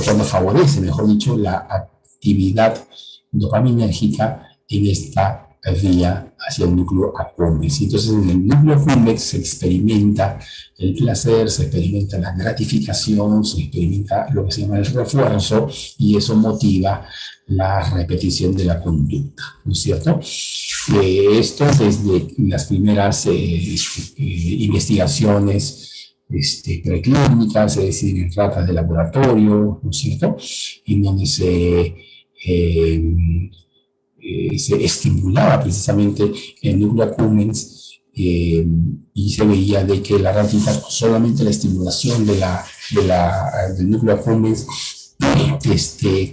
cuando favorece, mejor dicho, la actividad dopaminérgica en esta vía hacia el núcleo accumbens. Entonces, en el núcleo accumbens se experimenta el placer, se experimenta la gratificación, se experimenta lo que se llama el refuerzo, y eso motiva la repetición de la conducta, ¿no es cierto? Esto desde las primeras investigaciones preclínicas, es decir, en ratas de laboratorio, ¿no es cierto? En donde se estimulaba precisamente el núcleo accumbens y se veía de que la ratita, solamente la estimulación del núcleo accumbens,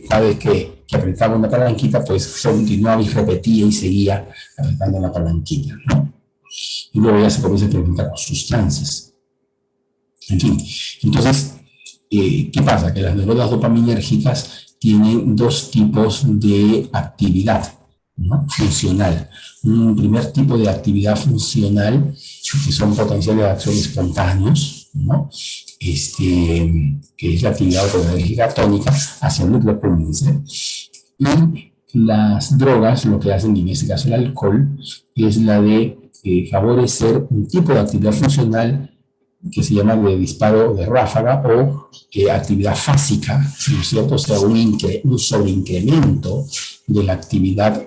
cada vez que apretaba una palanquita, pues continuaba y repetía y seguía apretando la palanquita, ¿no? Y luego ya se comienza a experimentar con sustancias. En fin, entonces, ¿qué pasa? Que las neuronas dopaminérgicas tienen dos tipos de actividad, ¿no? Funcional. Un primer tipo de actividad funcional, que son potenciales de acción espontáneos, ¿no? Que es la actividad autoenérgica tónica hacia el núcleo accumbens. Y las drogas, lo que hacen, en este caso el alcohol, es la de favorecer un tipo de actividad funcional que se llama de disparo de ráfaga o actividad fásica, ¿no es cierto? O sea, un sobreincremento de la actividad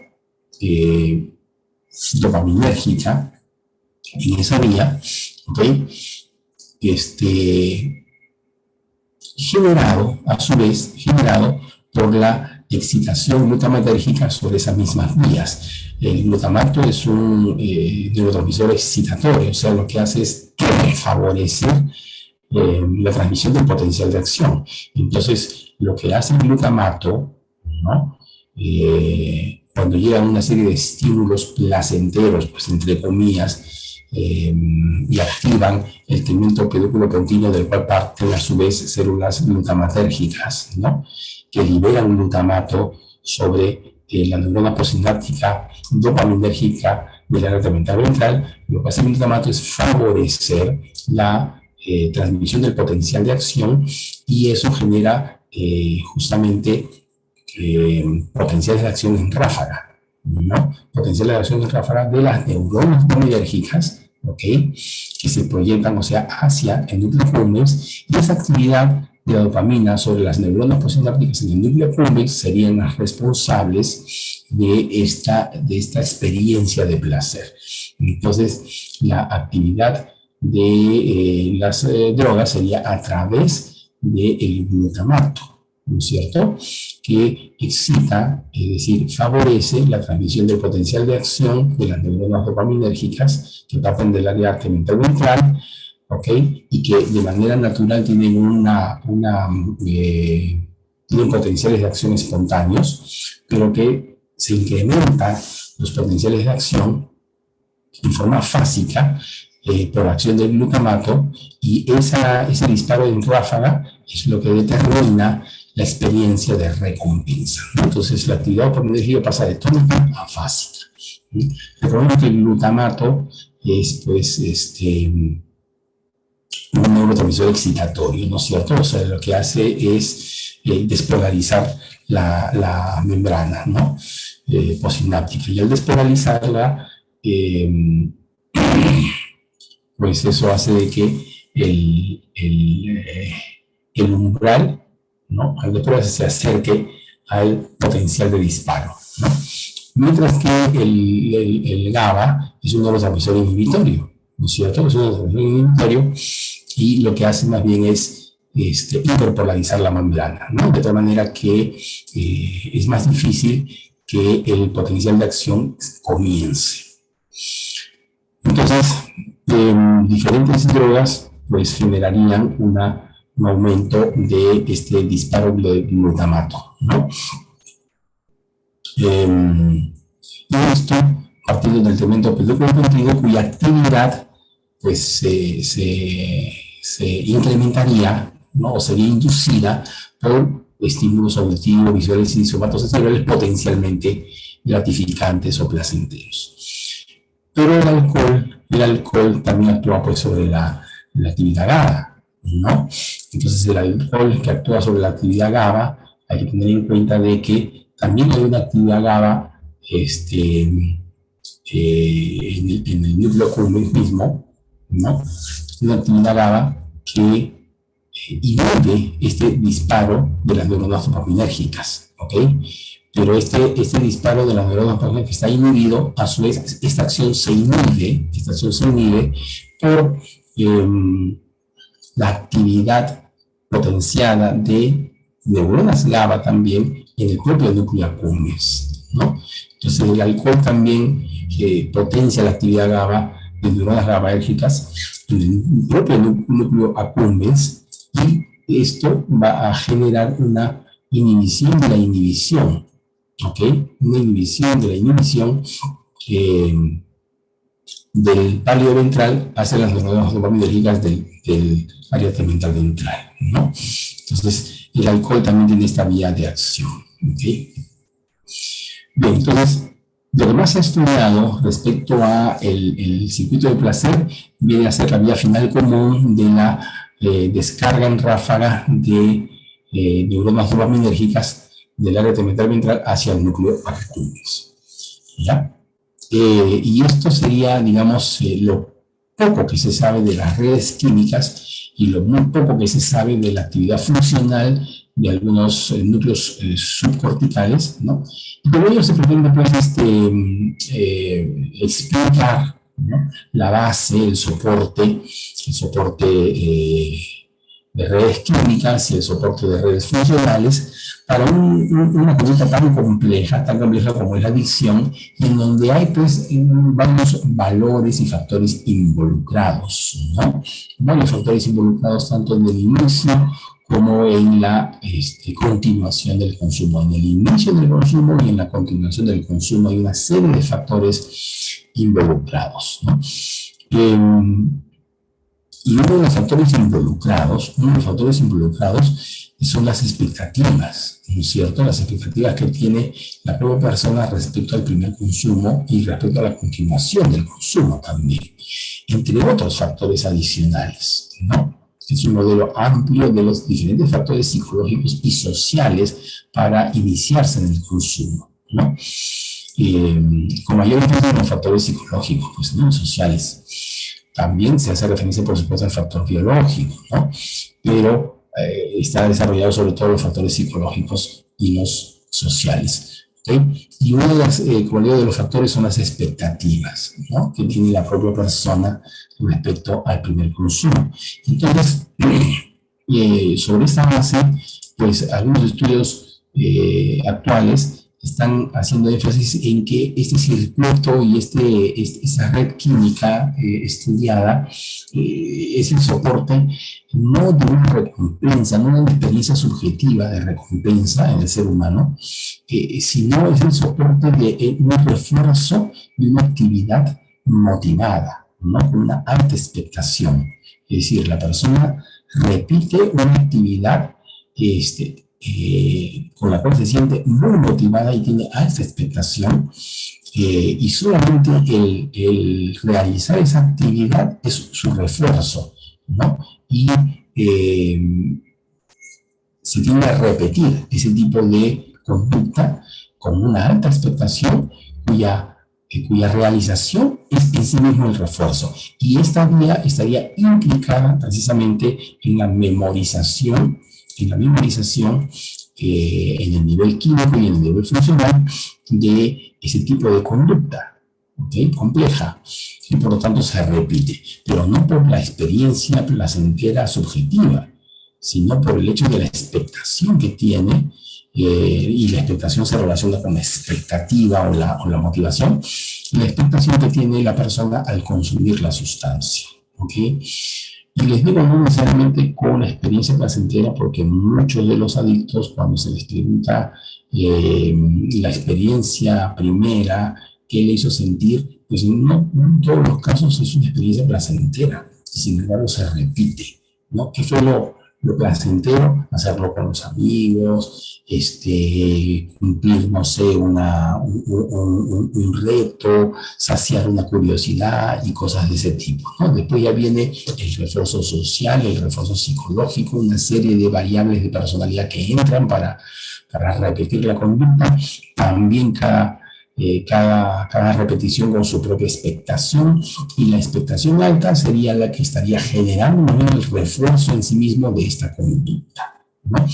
dopaminérgica en esa vía, ¿ok? A su vez, generado por la excitación glutamatérgica sobre esas mismas vías. El glutamato es un neurotransmisor excitatorio, o sea, lo que hace es favorecer la transmisión del potencial de acción. Entonces, lo que hace el glutamato, ¿no? Cuando llegan una serie de estímulos placenteros, pues entre comillas, y activan el tegmento pedúnculo continuo, del cual parten a su vez células glutamatérgicas, ¿no? Que liberan glutamato sobre la neurona postsináptica dopaminérgica de la red mental ventral. Lo que hace el glutamato es favorecer la transmisión del potencial de acción, y eso genera justamente potenciales de acción en ráfaga, ¿no? Potenciales de acción en ráfaga de las neuronas dopaminérgicas, ¿ok? Que se proyectan, o sea, hacia el núcleo accumbens, y esa actividad de la dopamina sobre las neuronas postsinápticas en el núcleo accumbens serían las responsables de esta experiencia de placer. Entonces, la actividad de las drogas sería a través del glutamato, ¿no es cierto? Que excita, es decir, favorece la transmisión del potencial de acción de las neuronas dopaminérgicas que parten del área tegmental ventral, ¿ok? Y que de manera natural tienen tienen potenciales de acción espontáneos, pero que se incrementan los potenciales de acción en forma fásica por acción del glutamato, y ese disparo en ráfaga es lo que determina la experiencia de recompensa, ¿no? Entonces, la actividad dopaminérgica pasa de tónica a fásica. El problema es que el glutamato es, pues, un neurotransmisor excitatorio, ¿no es cierto? O sea, lo que hace es despolarizar la membrana, ¿no? Postsináptica. Y al despolarizarla, pues eso hace de que el umbral, ¿no? Al despolarizarse se acerque al potencial de disparo, ¿no? Mientras que el GABA es uno de los transmisores inhibitorios, ¿no es cierto? Es uno de los transmisores inhibitorios y lo que hace más bien es hiperpolarizar la membrana, ¿no? De tal manera que es más difícil que el potencial de acción comience. Entonces, diferentes drogas pues generarían un aumento de este disparo de glutamato, ¿no? Y esto, partiendo del elemento películo, cuya actividad pues se incrementaría, ¿no? O sería inducida por estímulos auditivos, visuales y somatosensoriales potencialmente gratificantes o placenteros. Pero el alcohol también actúa pues sobre la actividad GABA, ¿no? Entonces el alcohol que actúa sobre la actividad GABA, hay que tener en cuenta de que también hay una actividad GABA en el núcleo accumbens mismo, ¿no? Una actividad GABA que inhibe este disparo de las neuronas dopaminérgicas, ¿ok? Pero este disparo de las neuronas dopaminérgicas está inhibido, a su vez, esta acción se inhibe por la actividad potenciada de neuronas GABA también en el propio núcleo accumbens, ¿no? Entonces el alcohol también potencia la actividad GABA de neuronas GABAérgicas en el propio núcleo accumbens, y esto va a generar una inhibición de la inhibición, ¿ok? Una inhibición de la inhibición del pálido ventral hacia las neuronas dopaminérgicas del área tegmental ventral, ¿no? Entonces, el alcohol también tiene esta vía de acción, ¿ok? Bien, entonces, lo que más se ha estudiado respecto a el circuito de placer viene a ser la vía final común de la descarga en ráfaga de neuronas dopaminérgicas del área tegmental ventral hacia el núcleo accumbens, ¿ya? Y esto sería, digamos, lo poco que se sabe de las redes químicas y lo muy poco que se sabe de la actividad funcional de algunos núcleos subcorticales, ¿no? Y por ello se pretende, pues, explicar, ¿no?, la base, el soporte de redes químicas y el soporte de redes funcionales para una conducta tan compleja como es la adicción, en donde hay pues varios valores y factores involucrados, ¿no? Varios factores involucrados tanto en el inicio como en la continuación del consumo. En el inicio del consumo y en la continuación del consumo hay una serie de factores involucrados, ¿no? Y uno de los factores involucrados son las expectativas, ¿no es cierto? Las expectativas que tiene la propia persona respecto al primer consumo y respecto a la continuación del consumo también, entre otros factores adicionales, ¿no? Es un modelo amplio de los diferentes factores psicológicos y sociales para iniciarse en el consumo, ¿no? Con mayor énfasis en los factores psicológicos, pues, ¿no?, sociales. También se hace referencia, por supuesto, al factor biológico, ¿no? Pero está desarrollado sobre todo los factores psicológicos y los sociales, ¿okay? Y uno de los factores son las expectativas, ¿no?, que tiene la propia persona respecto al primer consumo. Entonces, sobre esta base, pues algunos estudios actuales están haciendo énfasis en que este circuito y esa red química estudiada es el soporte no de una recompensa, no de una experiencia subjetiva de recompensa en el ser humano, sino es el soporte de un refuerzo de una actividad motivada, ¿no?, con una alta expectación. Es decir, la persona repite una actividad con la cual se siente muy motivada y tiene alta expectación, y solamente el realizar esa actividad es su refuerzo, ¿no? Y se tiende a repetir ese tipo de conducta con una alta expectación cuya realización es en sí mismo el refuerzo. Y esta vía estaría implicada precisamente en la memorización en el nivel químico y en el nivel funcional de ese tipo de conducta, ¿okay? Compleja, y por lo tanto se repite, pero no por la experiencia placentera subjetiva, sino por el hecho de la expectación que tiene, y la expectación se relaciona con la expectativa o la motivación, la expectación que tiene la persona al consumir la sustancia, ¿ok? Y les digo no necesariamente con la experiencia placentera, porque muchos de los adictos, cuando se les pregunta la experiencia primera que le hizo sentir, pues no en todos los casos es una experiencia placentera, sin embargo se repite, ¿no? ¿Qué fue lo placentero? Hacerlo con los amigos, cumplir, no sé, un reto, saciar una curiosidad y cosas de ese tipo, ¿no? Después ya viene el refuerzo social, el refuerzo psicológico, una serie de variables de personalidad que entran para repetir la conducta. También cada repetición con su propia expectación, y la expectación alta sería la que estaría generando el refuerzo en sí mismo de esta conducta, ¿no?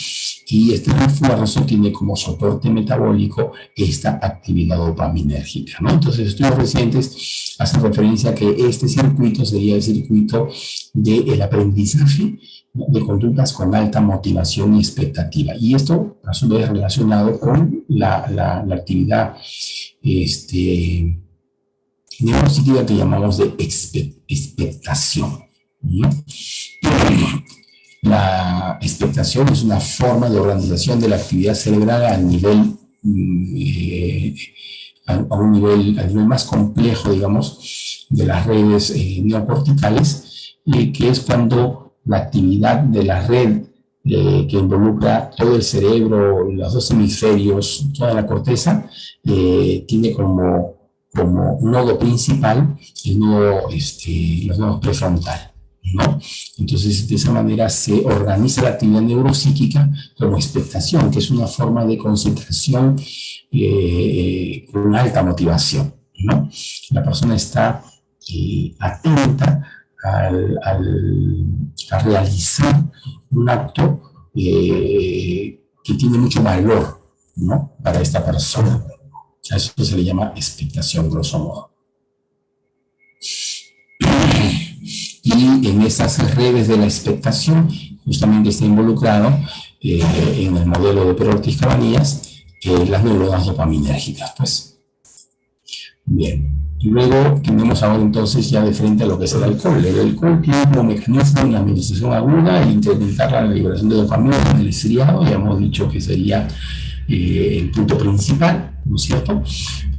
Y este refuerzo tiene como soporte metabólico esta actividad dopaminérgica, ¿no? Entonces, estudios recientes hacen referencia a que este circuito sería el circuito del aprendizaje, ¿no?, de conductas con alta motivación y expectativa. Y esto, a su vez, relacionado con la actividad neuropsiquiatra que llamamos de expectación, ¿no? La expectación es una forma de organización de la actividad cerebral al nivel, al nivel más complejo, digamos, de las redes neocorticales, que es cuando la actividad de la red que involucra todo el cerebro, los dos hemisferios, toda la corteza, tiene como nodo principal el nodo, los nodos prefrontal, ¿no? Entonces, de esa manera se organiza la actividad neuropsíquica como expectación, que es una forma de concentración con alta motivación, ¿no? La persona está atenta a realizar un acto que tiene mucho valor, ¿no?, para esta persona. A eso se le llama expectación, grosso modo. Y en esas redes de la expectación justamente está involucrado en el modelo de Perl-Ortiz-Cabanillas las neuronas dopaminérgicas, pues. Bien. Y luego tenemos ahora entonces ya de frente a lo que es el alcohol. El alcohol tiene como mecanismo una administración aguda e incrementar la liberación de dopamina en el estriado. Ya hemos dicho que sería el punto principal, ¿no es cierto?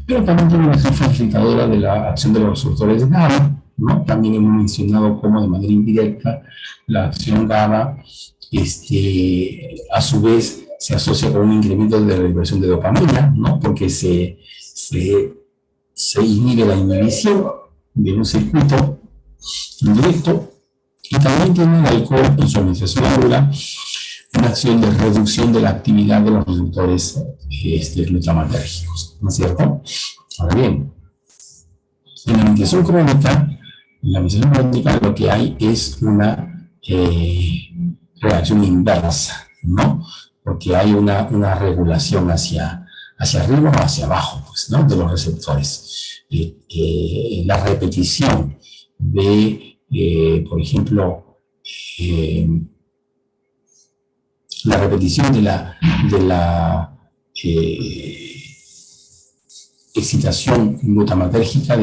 Pero también tiene una acción facilitadora de la acción de los receptores de GABA, ¿no? También hemos mencionado cómo de manera indirecta la acción GABA, a su vez, se asocia con un incremento de la liberación de dopamina, ¿no? Porque se inhibe la inhibición de un circuito indirecto, y también tiene el alcohol en su administración aguda una acción de reducción de la actividad de los receptores glutamatérgicos, ¿no es cierto? Ahora bien, en la administración crónica, lo que hay es una reacción inversa, ¿no? Porque hay una regulación hacia arriba o hacia abajo, pues, ¿no?, de los receptores. La repetición de, por ejemplo, la repetición de la excitación glutamatérgica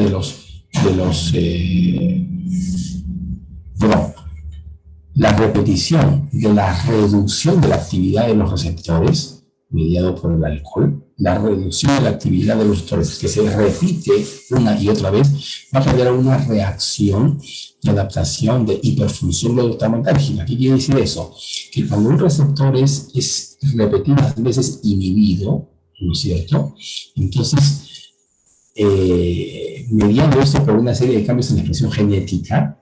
la repetición de la reducción de la actividad de los receptores mediado por el alcohol, la reducción de la actividad de los receptores que se repite una y otra vez, va a generar una reacción de adaptación de hiperfunción glutamatérgica. ¿Qué quiere decir eso? Que cuando un receptor es repetidas veces inhibido, ¿no es cierto?, entonces, mediando esto por una serie de cambios en la expresión genética,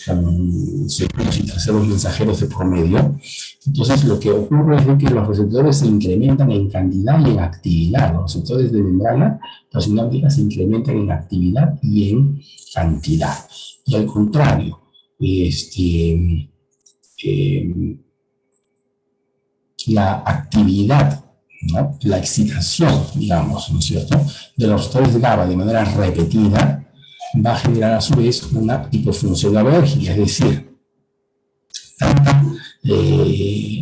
con segundos y terceros mensajeros de por medio, entonces lo que ocurre es que los receptores se incrementan en cantidad y en actividad. Los receptores de membrana posisináptica se incrementan en actividad y en cantidad. Y al contrario, la actividad, ¿no? La excitación, digamos, ¿no es cierto?, de los receptores de GABA de manera repetida va a generar a su vez una hipofunción GABAérgica, es decir, tanta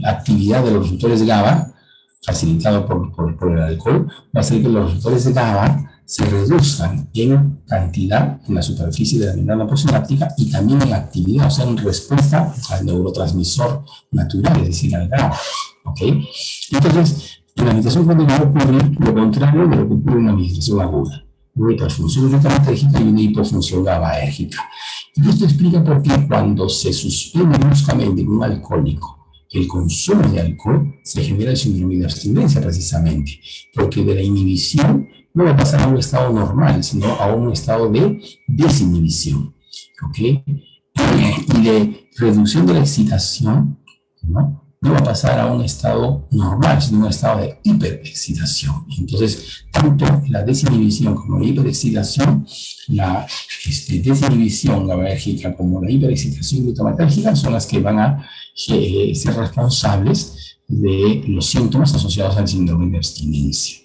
actividad de los receptores de GABA facilitado por el alcohol va a hacer que los receptores de GABA se reduzcan en cantidad en la superficie de la membrana postsináptica y también en actividad, o sea, en respuesta al neurotransmisor natural, es decir, al GABA. ¿Ok? Entonces, en la administración crónica va a ocurrir lo contrario de lo que ocurre en la administración aguda. Una hiperfunción glutamatérgica y una hipofunción GABAérgica. Y esto explica por qué cuando se suspende bruscamente en un alcohólico el consumo de alcohol, se genera el síndrome de abstinencia precisamente, porque de la inhibición no va a pasar a un estado normal, sino a un estado de desinhibición. ¿Ok? Y de reducción de la excitación, ¿no? No va a pasar a un estado normal, sino a un estado de hiperexcitación. Entonces, tanto la desinhibición como la hiperexcitación, la desinhibición GABAérgica como la hiperexcitación glutamatérgica son las que van a ser responsables de los síntomas asociados al síndrome de abstinencia.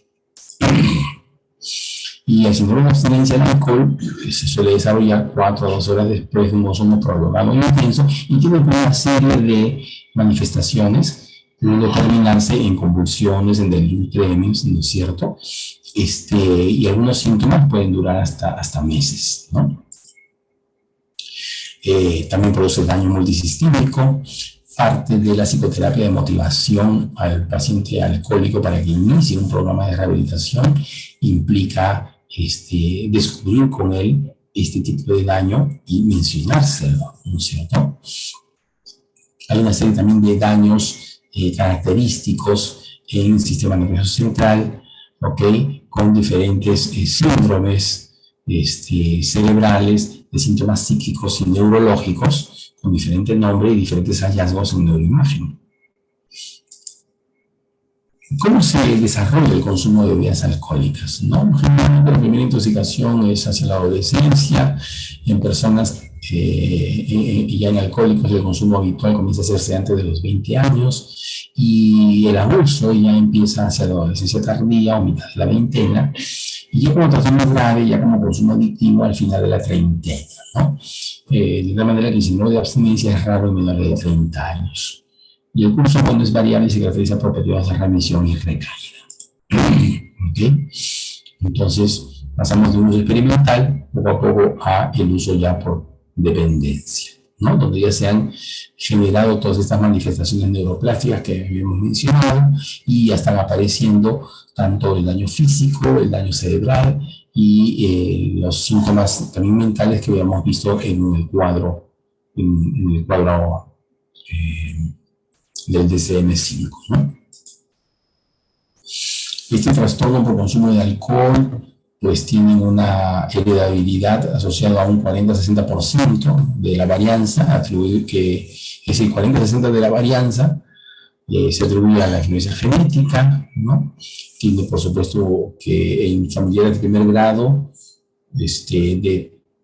Y el síndrome de abstinencia del alcohol se suele desarrollar 4 a 12 horas después de un consumo prolongado y intenso y tiene una serie de manifestaciones, pueden determinarse en convulsiones, en delirium tremens, ¿no es cierto? Y algunos síntomas pueden durar hasta meses, ¿no? También produce daño multisistémico. Parte de la psicoterapia de motivación al paciente alcohólico para que inicie un programa de rehabilitación implica descubrir con él este tipo de daño y mencionárselo, ¿no es cierto? Hay una serie también de daños característicos en el sistema nervioso central, ¿ok? Con diferentes síndromes cerebrales, de síntomas psíquicos y neurológicos, con diferente nombre y diferentes hallazgos en neuroimagen. ¿Cómo se desarrolla el consumo de bebidas alcohólicas? ¿No? Generalmente la primera intoxicación es hacia la adolescencia, en personas ya en alcohólicos el consumo habitual comienza a hacerse antes de los 20 años y el abuso ya empieza hacia la adolescencia tardía o mitad de la veintena y ya como trastorno grave, ya como consumo adictivo al final de la treintena, ¿no? De tal manera que el síndrome de abstinencia es raro en menores de 30 años. Y el curso, cuando es variable, se caracteriza por periodos de remisión y recaída. ¿Okay? Entonces, pasamos de un uso experimental poco a poco a el uso ya por dependencia, ¿no? Donde ya se han generado todas estas manifestaciones neuroplásticas que habíamos mencionado y ya están apareciendo tanto el daño físico, el daño cerebral y los síntomas también mentales que habíamos visto en el cuadro, del DSM-5, ¿no? Este trastorno por consumo de alcohol pues tiene una heredabilidad asociada a un 40-60% de la varianza, atribuido que ese 40-60% de la varianza se atribuye a la influencia genética, ¿no? Tiene, por supuesto, que en familiares de primer grado,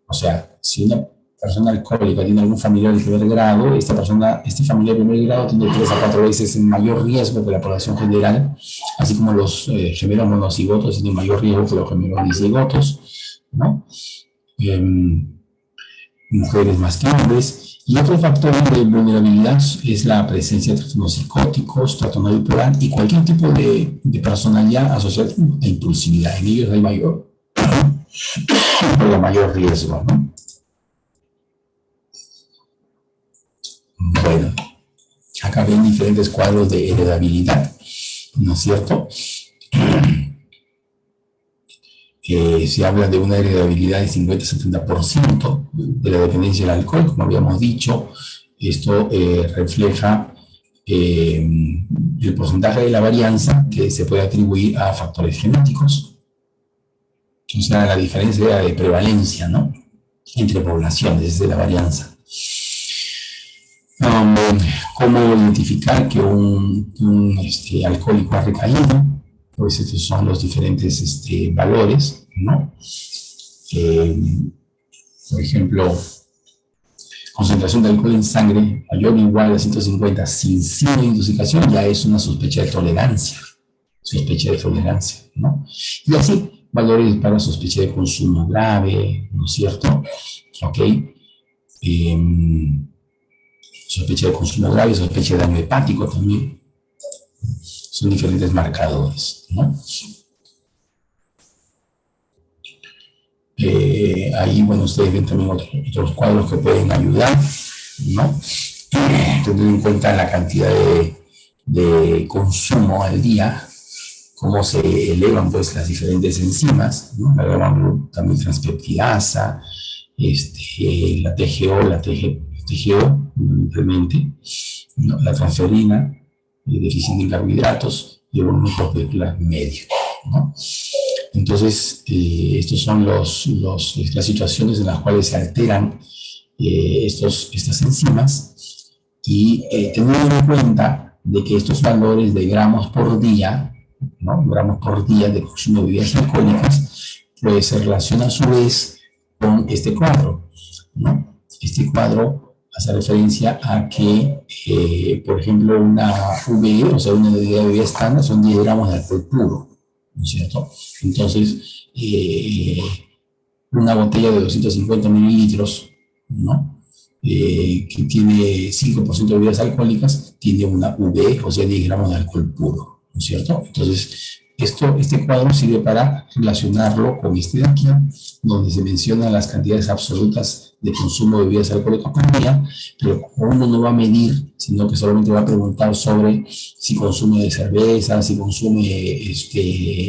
o sea, si una persona alcohólica tiene algún familiar de primer grado, este familiar de primer grado tiene 3 a 4 veces mayor riesgo que la población general, así como los gemelos monocigotos tienen mayor riesgo que los gemelos dicigotos, ¿no? Mujeres más que hombres. Y otro factor de vulnerabilidad es la presencia de trastornos psicóticos, trastorno bipolar y cualquier tipo de personalidad asociada a impulsividad. En ellos hay mayor riesgo, ¿no? Bueno, acá ven diferentes cuadros de heredabilidad, ¿no es cierto? Se habla de una heredabilidad de 50-70% de la dependencia del alcohol, como habíamos dicho. Esto refleja el porcentaje de la varianza que se puede atribuir a factores genéticos. O sea, la diferencia de prevalencia, ¿no? Entre poblaciones de la varianza. ¿Cómo identificar que un alcohólico ha recaído? Pues estos son los diferentes valores, ¿no? Por ejemplo, concentración de alcohol en sangre mayor o igual a 150 sin signo de intoxicación, ya es una sospecha de tolerancia. ¿No? Y así, valores para sospecha de consumo grave, ¿no es cierto? Ok. Sospecha de consumo grave, sospecha de daño hepático también. Son diferentes marcadores, ¿no? Ahí, bueno, ustedes ven también otros cuadros que pueden ayudar, ¿no? Teniendo en cuenta la cantidad de consumo al día, cómo se elevan pues las diferentes enzimas, ¿no? La gamma-transcriptidasa, la TGO, TGO, simplemente, ¿no? La transferina, el déficit de carbohidratos y el volumen proteínas medio, ¿no? Entonces, estos son las situaciones en las cuales se alteran estas enzimas y teniendo en cuenta de que estos valores de gramos por día, ¿no? Gramos por día de consumo de bebidas alcohólicas, pues se relaciona a su vez con este cuadro, ¿no? Este cuadro hace referencia a que, por ejemplo, una VE, o sea, una bebida estándar, son 10 gramos de alcohol puro, ¿no es cierto? Entonces, una botella de 250 mililitros, ¿no? Que tiene 5% de bebidas alcohólicas, tiene una VE, o sea, 10 gramos de alcohol puro, ¿no es cierto? Entonces, este cuadro sirve para relacionarlo con este de aquí, donde se mencionan las cantidades absolutas de consumo de bebidas alcohólicas por día, pero uno no va a medir, sino que solamente va a preguntar sobre si consume de cerveza, si consume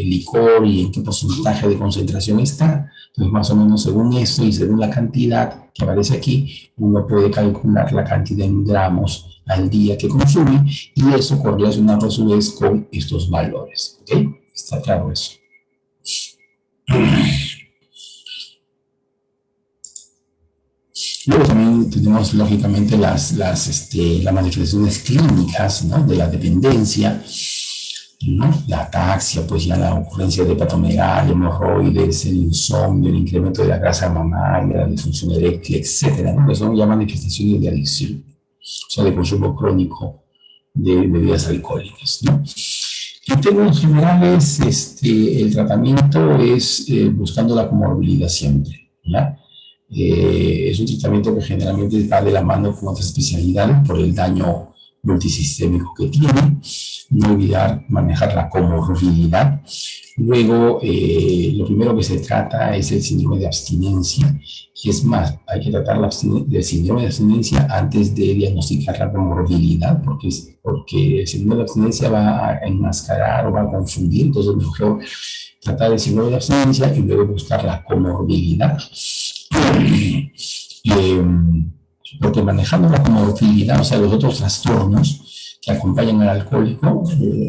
licor y en qué porcentaje de concentración está. Entonces, más o menos según esto y según la cantidad que aparece aquí, uno puede calcular la cantidad en gramos al día que consume y eso correlacionado a su vez con estos valores. ¿Ok? Está claro eso. Luego también tenemos lógicamente las manifestaciones clínicas, ¿no? De la dependencia, ¿no? La ataxia, pues ya la ocurrencia de hepatomegalia, hemorroides, el insomnio, el incremento de la grasa mamaria, la disfunción eréctil, etcétera, ¿no? Que son ya manifestaciones de adicción, o sea, de consumo crónico de bebidas alcohólicas, ¿no? En términos generales, el tratamiento es buscando la comorbilidad siempre, ¿ya? Es un tratamiento que generalmente va de la mano con otras especialidades por el daño multisistémico que tiene. No olvidar manejar la comorbilidad. Luego, lo primero que se trata es el síndrome de abstinencia. Y es más, hay que tratar el síndrome de abstinencia antes de diagnosticar la comorbilidad, porque el síndrome de abstinencia va a enmascarar o va a confundir. Entonces, mejor tratar el síndrome de abstinencia y luego buscar la comorbilidad. Porque manejando la comorbilidad, o sea, los otros trastornos que acompañan al alcohólico,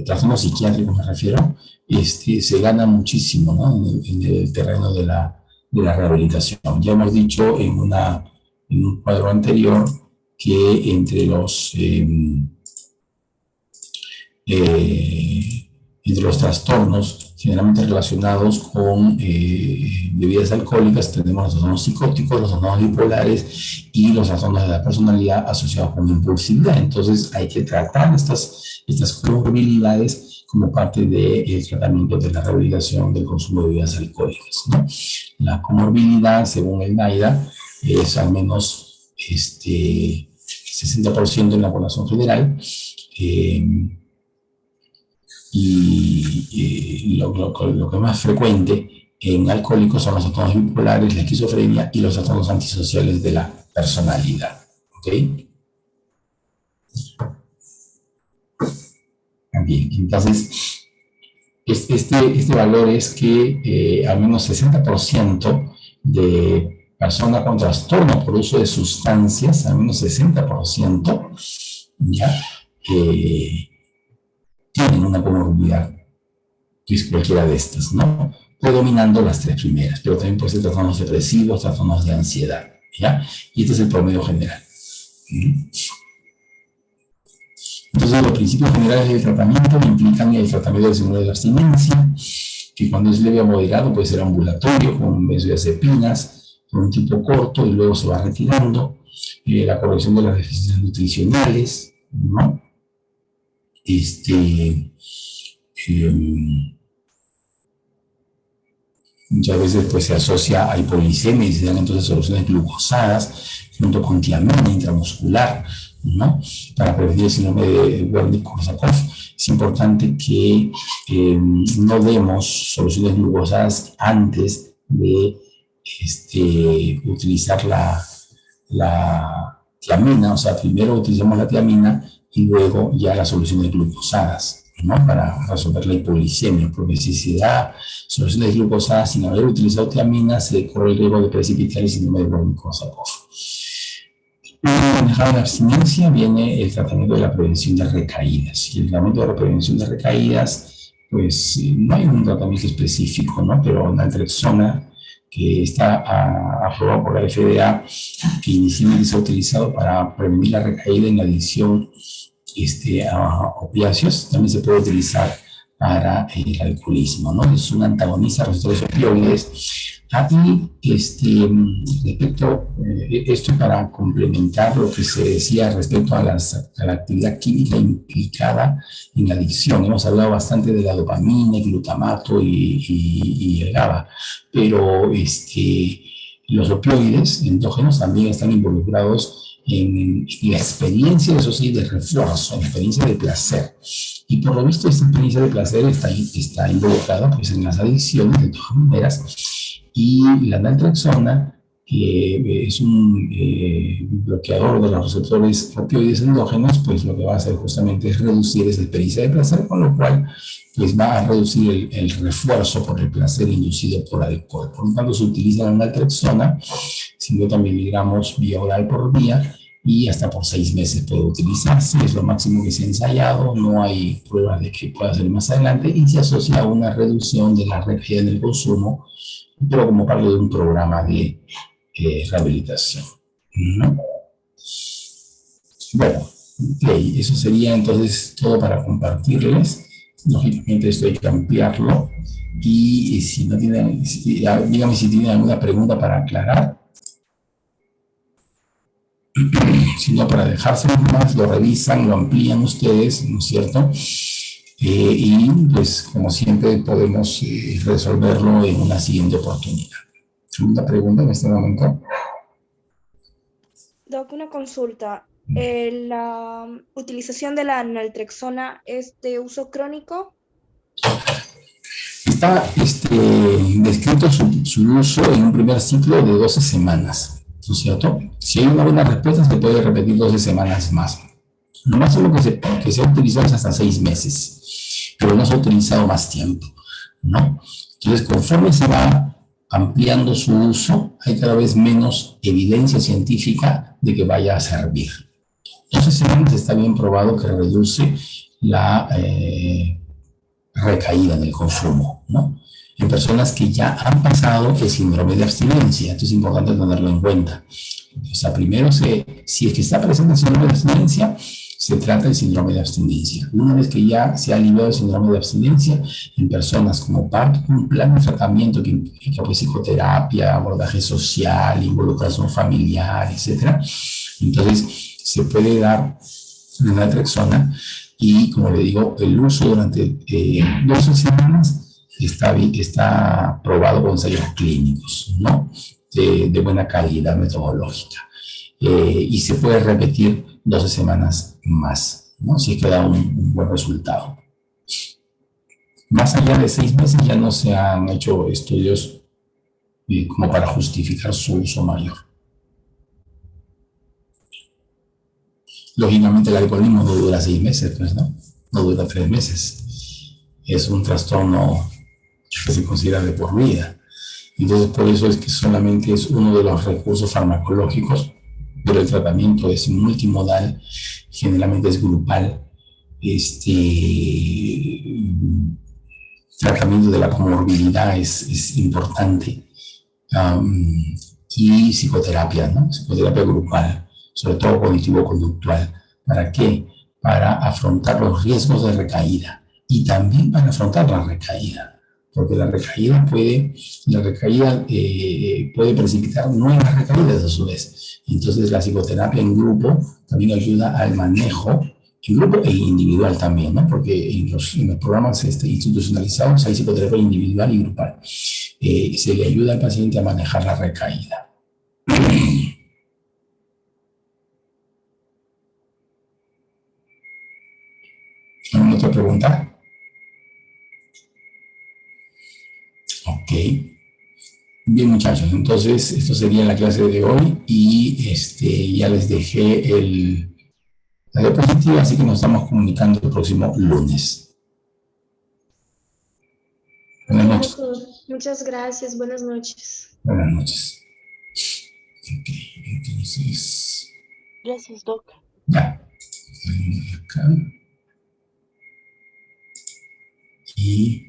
trastornos psiquiátricos me refiero, se gana muchísimo, ¿no? En el terreno de la rehabilitación. Ya hemos dicho en un cuadro anterior que entre los trastornos generalmente relacionados con bebidas alcohólicas tenemos los trastornos psicóticos, los trastornos bipolares y los trastornos de la personalidad asociados con impulsividad. Entonces hay que tratar estas comorbilidades como parte del tratamiento de la rehabilitación del consumo de bebidas alcohólicas, ¿no? La comorbilidad, según el NIDA, es al menos 60% en la población general. Y lo que es más frecuente en alcohólicos son los trastornos bipolares, la esquizofrenia y los trastornos antisociales de la personalidad. ¿Ok? Bien, entonces, este valor es que al menos 60% de personas con trastorno por uso de sustancias, al menos 60%, ya, tienen una comorbilidad, que es cualquiera de estas, ¿no? Predominando las tres primeras, pero también puede ser trastornos depresivos, trastornos de ansiedad, ¿ya? Y este es el promedio general. Entonces, los principios generales del tratamiento implican el tratamiento del síndrome de abstinencia, que cuando es leve a moderado puede ser ambulatorio, con benzodiazepinas, por un tiempo corto y luego se va retirando. la corrección de las deficiencias nutricionales, ¿no? Muchas veces pues, se asocia a hipoglicemia y se dan entonces soluciones glucosadas junto con tiamina intramuscular, ¿no? Para prevenir el síndrome de Wernicke-Korsakoff. Es importante que no demos soluciones glucosadas antes de utilizar la tiamina, o sea, primero utilizamos la tiamina y luego ya las soluciones glucosadas, ¿no? Para resolver la hipoglicemia, porque si se da soluciones glucosadas sin haber utilizado tiamina, se corre el riesgo de precipitar el síndrome de Wernicke-Korsakoff. Para manejar la abstinencia viene el tratamiento de la prevención de recaídas. Y el tratamiento de la prevención de recaídas, pues no hay un tratamiento específico, ¿no? Pero naltrexona, que está aprobado por la FDA, que inicialmente se ha utilizado para prevenir la recaída en la adicción a opiáceos, también se puede utilizar para el alcoholismo, ¿no? Es un antagonista a los receptores opioides. Y respecto, esto para complementar lo que se decía respecto a la actividad química implicada en la adicción. Hemos hablado bastante de la dopamina, el glutamato y el GABA, pero los opioides endógenos también están involucrados en la experiencia, eso sí, de refuerzo, en la experiencia de placer. Y por lo visto, esta experiencia de placer está involucrada pues, en las adicciones de todas maneras. Y la naltrexona, que es un bloqueador de los receptores opioides endógenos, pues lo que va a hacer justamente es reducir esa experiencia de placer, con lo cual pues va a reducir el refuerzo por el placer inducido por alcohol. Por lo tanto, se utiliza la naltrexona, 50 miligramos vía oral por día, y hasta por 6 meses puede utilizarse, es lo máximo que se ha ensayado, no hay pruebas de que pueda ser más adelante, y se asocia a una reducción de la recaída en el consumo, pero como parte de un programa de rehabilitación, ¿no? Bueno, okay, eso sería entonces todo para compartirles. Lógicamente esto hay que ampliarlo, y si no tienen, díganme si tienen alguna pregunta para aclarar. Si no, para dejárselo más, lo revisan, lo amplían ustedes, ¿no es cierto? Y pues como siempre podemos resolverlo en una siguiente oportunidad. ¿Segunda pregunta en este momento? Doc, una consulta. ¿La utilización de la naltrexona es de uso crónico? Está descrito su uso en un primer ciclo de 12 semanas, ¿no es cierto? Si hay una buena respuesta, se puede repetir 12 semanas más. Lo máximo que se ha utilizado es hasta 6 meses. Pero no se ha utilizado más tiempo, ¿no? Entonces, conforme se va ampliando su uso, hay cada vez menos evidencia científica de que vaya a servir. 12 semanas está bien probado que reduce la recaída en el consumo, ¿no? En personas que ya han pasado el síndrome de abstinencia. Esto es importante tenerlo en cuenta. O sea, primero, si es que está presente el síndrome de abstinencia, se trata del síndrome de abstinencia. Una vez que ya se ha aliviado el síndrome de abstinencia, en personas como parte de un plan de tratamiento que implica pues, psicoterapia, abordaje social, involucración familiar, etc., entonces se puede dar la naltrexona y, como le digo, el uso durante 12 semanas está probado con ensayos clínicos, ¿no? De buena calidad metodológica. Y se puede repetir 12 semanas más, ¿no? Si es que da un buen resultado. Más allá de 6 meses ya no se han hecho estudios como para justificar su uso mayor. Lógicamente el alcoholismo no dura 6 meses, pues, ¿no? No dura 3 meses. Es un trastorno que se considera de por vida. Entonces, por eso es que solamente es uno de los recursos farmacológicos, pero el tratamiento es multimodal, generalmente es grupal. Tratamiento de la comorbilidad es importante. Y psicoterapia, ¿no? Psicoterapia grupal, sobre todo cognitivo-conductual. ¿Para qué? Para afrontar los riesgos de recaída y también para afrontar la recaída. porque la recaída puede precipitar nuevas recaídas a su vez. Entonces la psicoterapia en grupo también ayuda al manejo, en grupo e individual también, ¿no? Porque en los programas institucionalizados hay psicoterapia individual y grupal. Se le ayuda al paciente a manejar la recaída. ¿Alguna otra pregunta? Ok. Bien, muchachos, entonces esto sería la clase de hoy y ya les dejé la diapositiva, así que nos estamos comunicando el próximo lunes. Buenas noches. Muchas gracias. Buenas noches. Buenas noches. Ok, entonces, Gracias, Doc. ya, salimos de acá. Y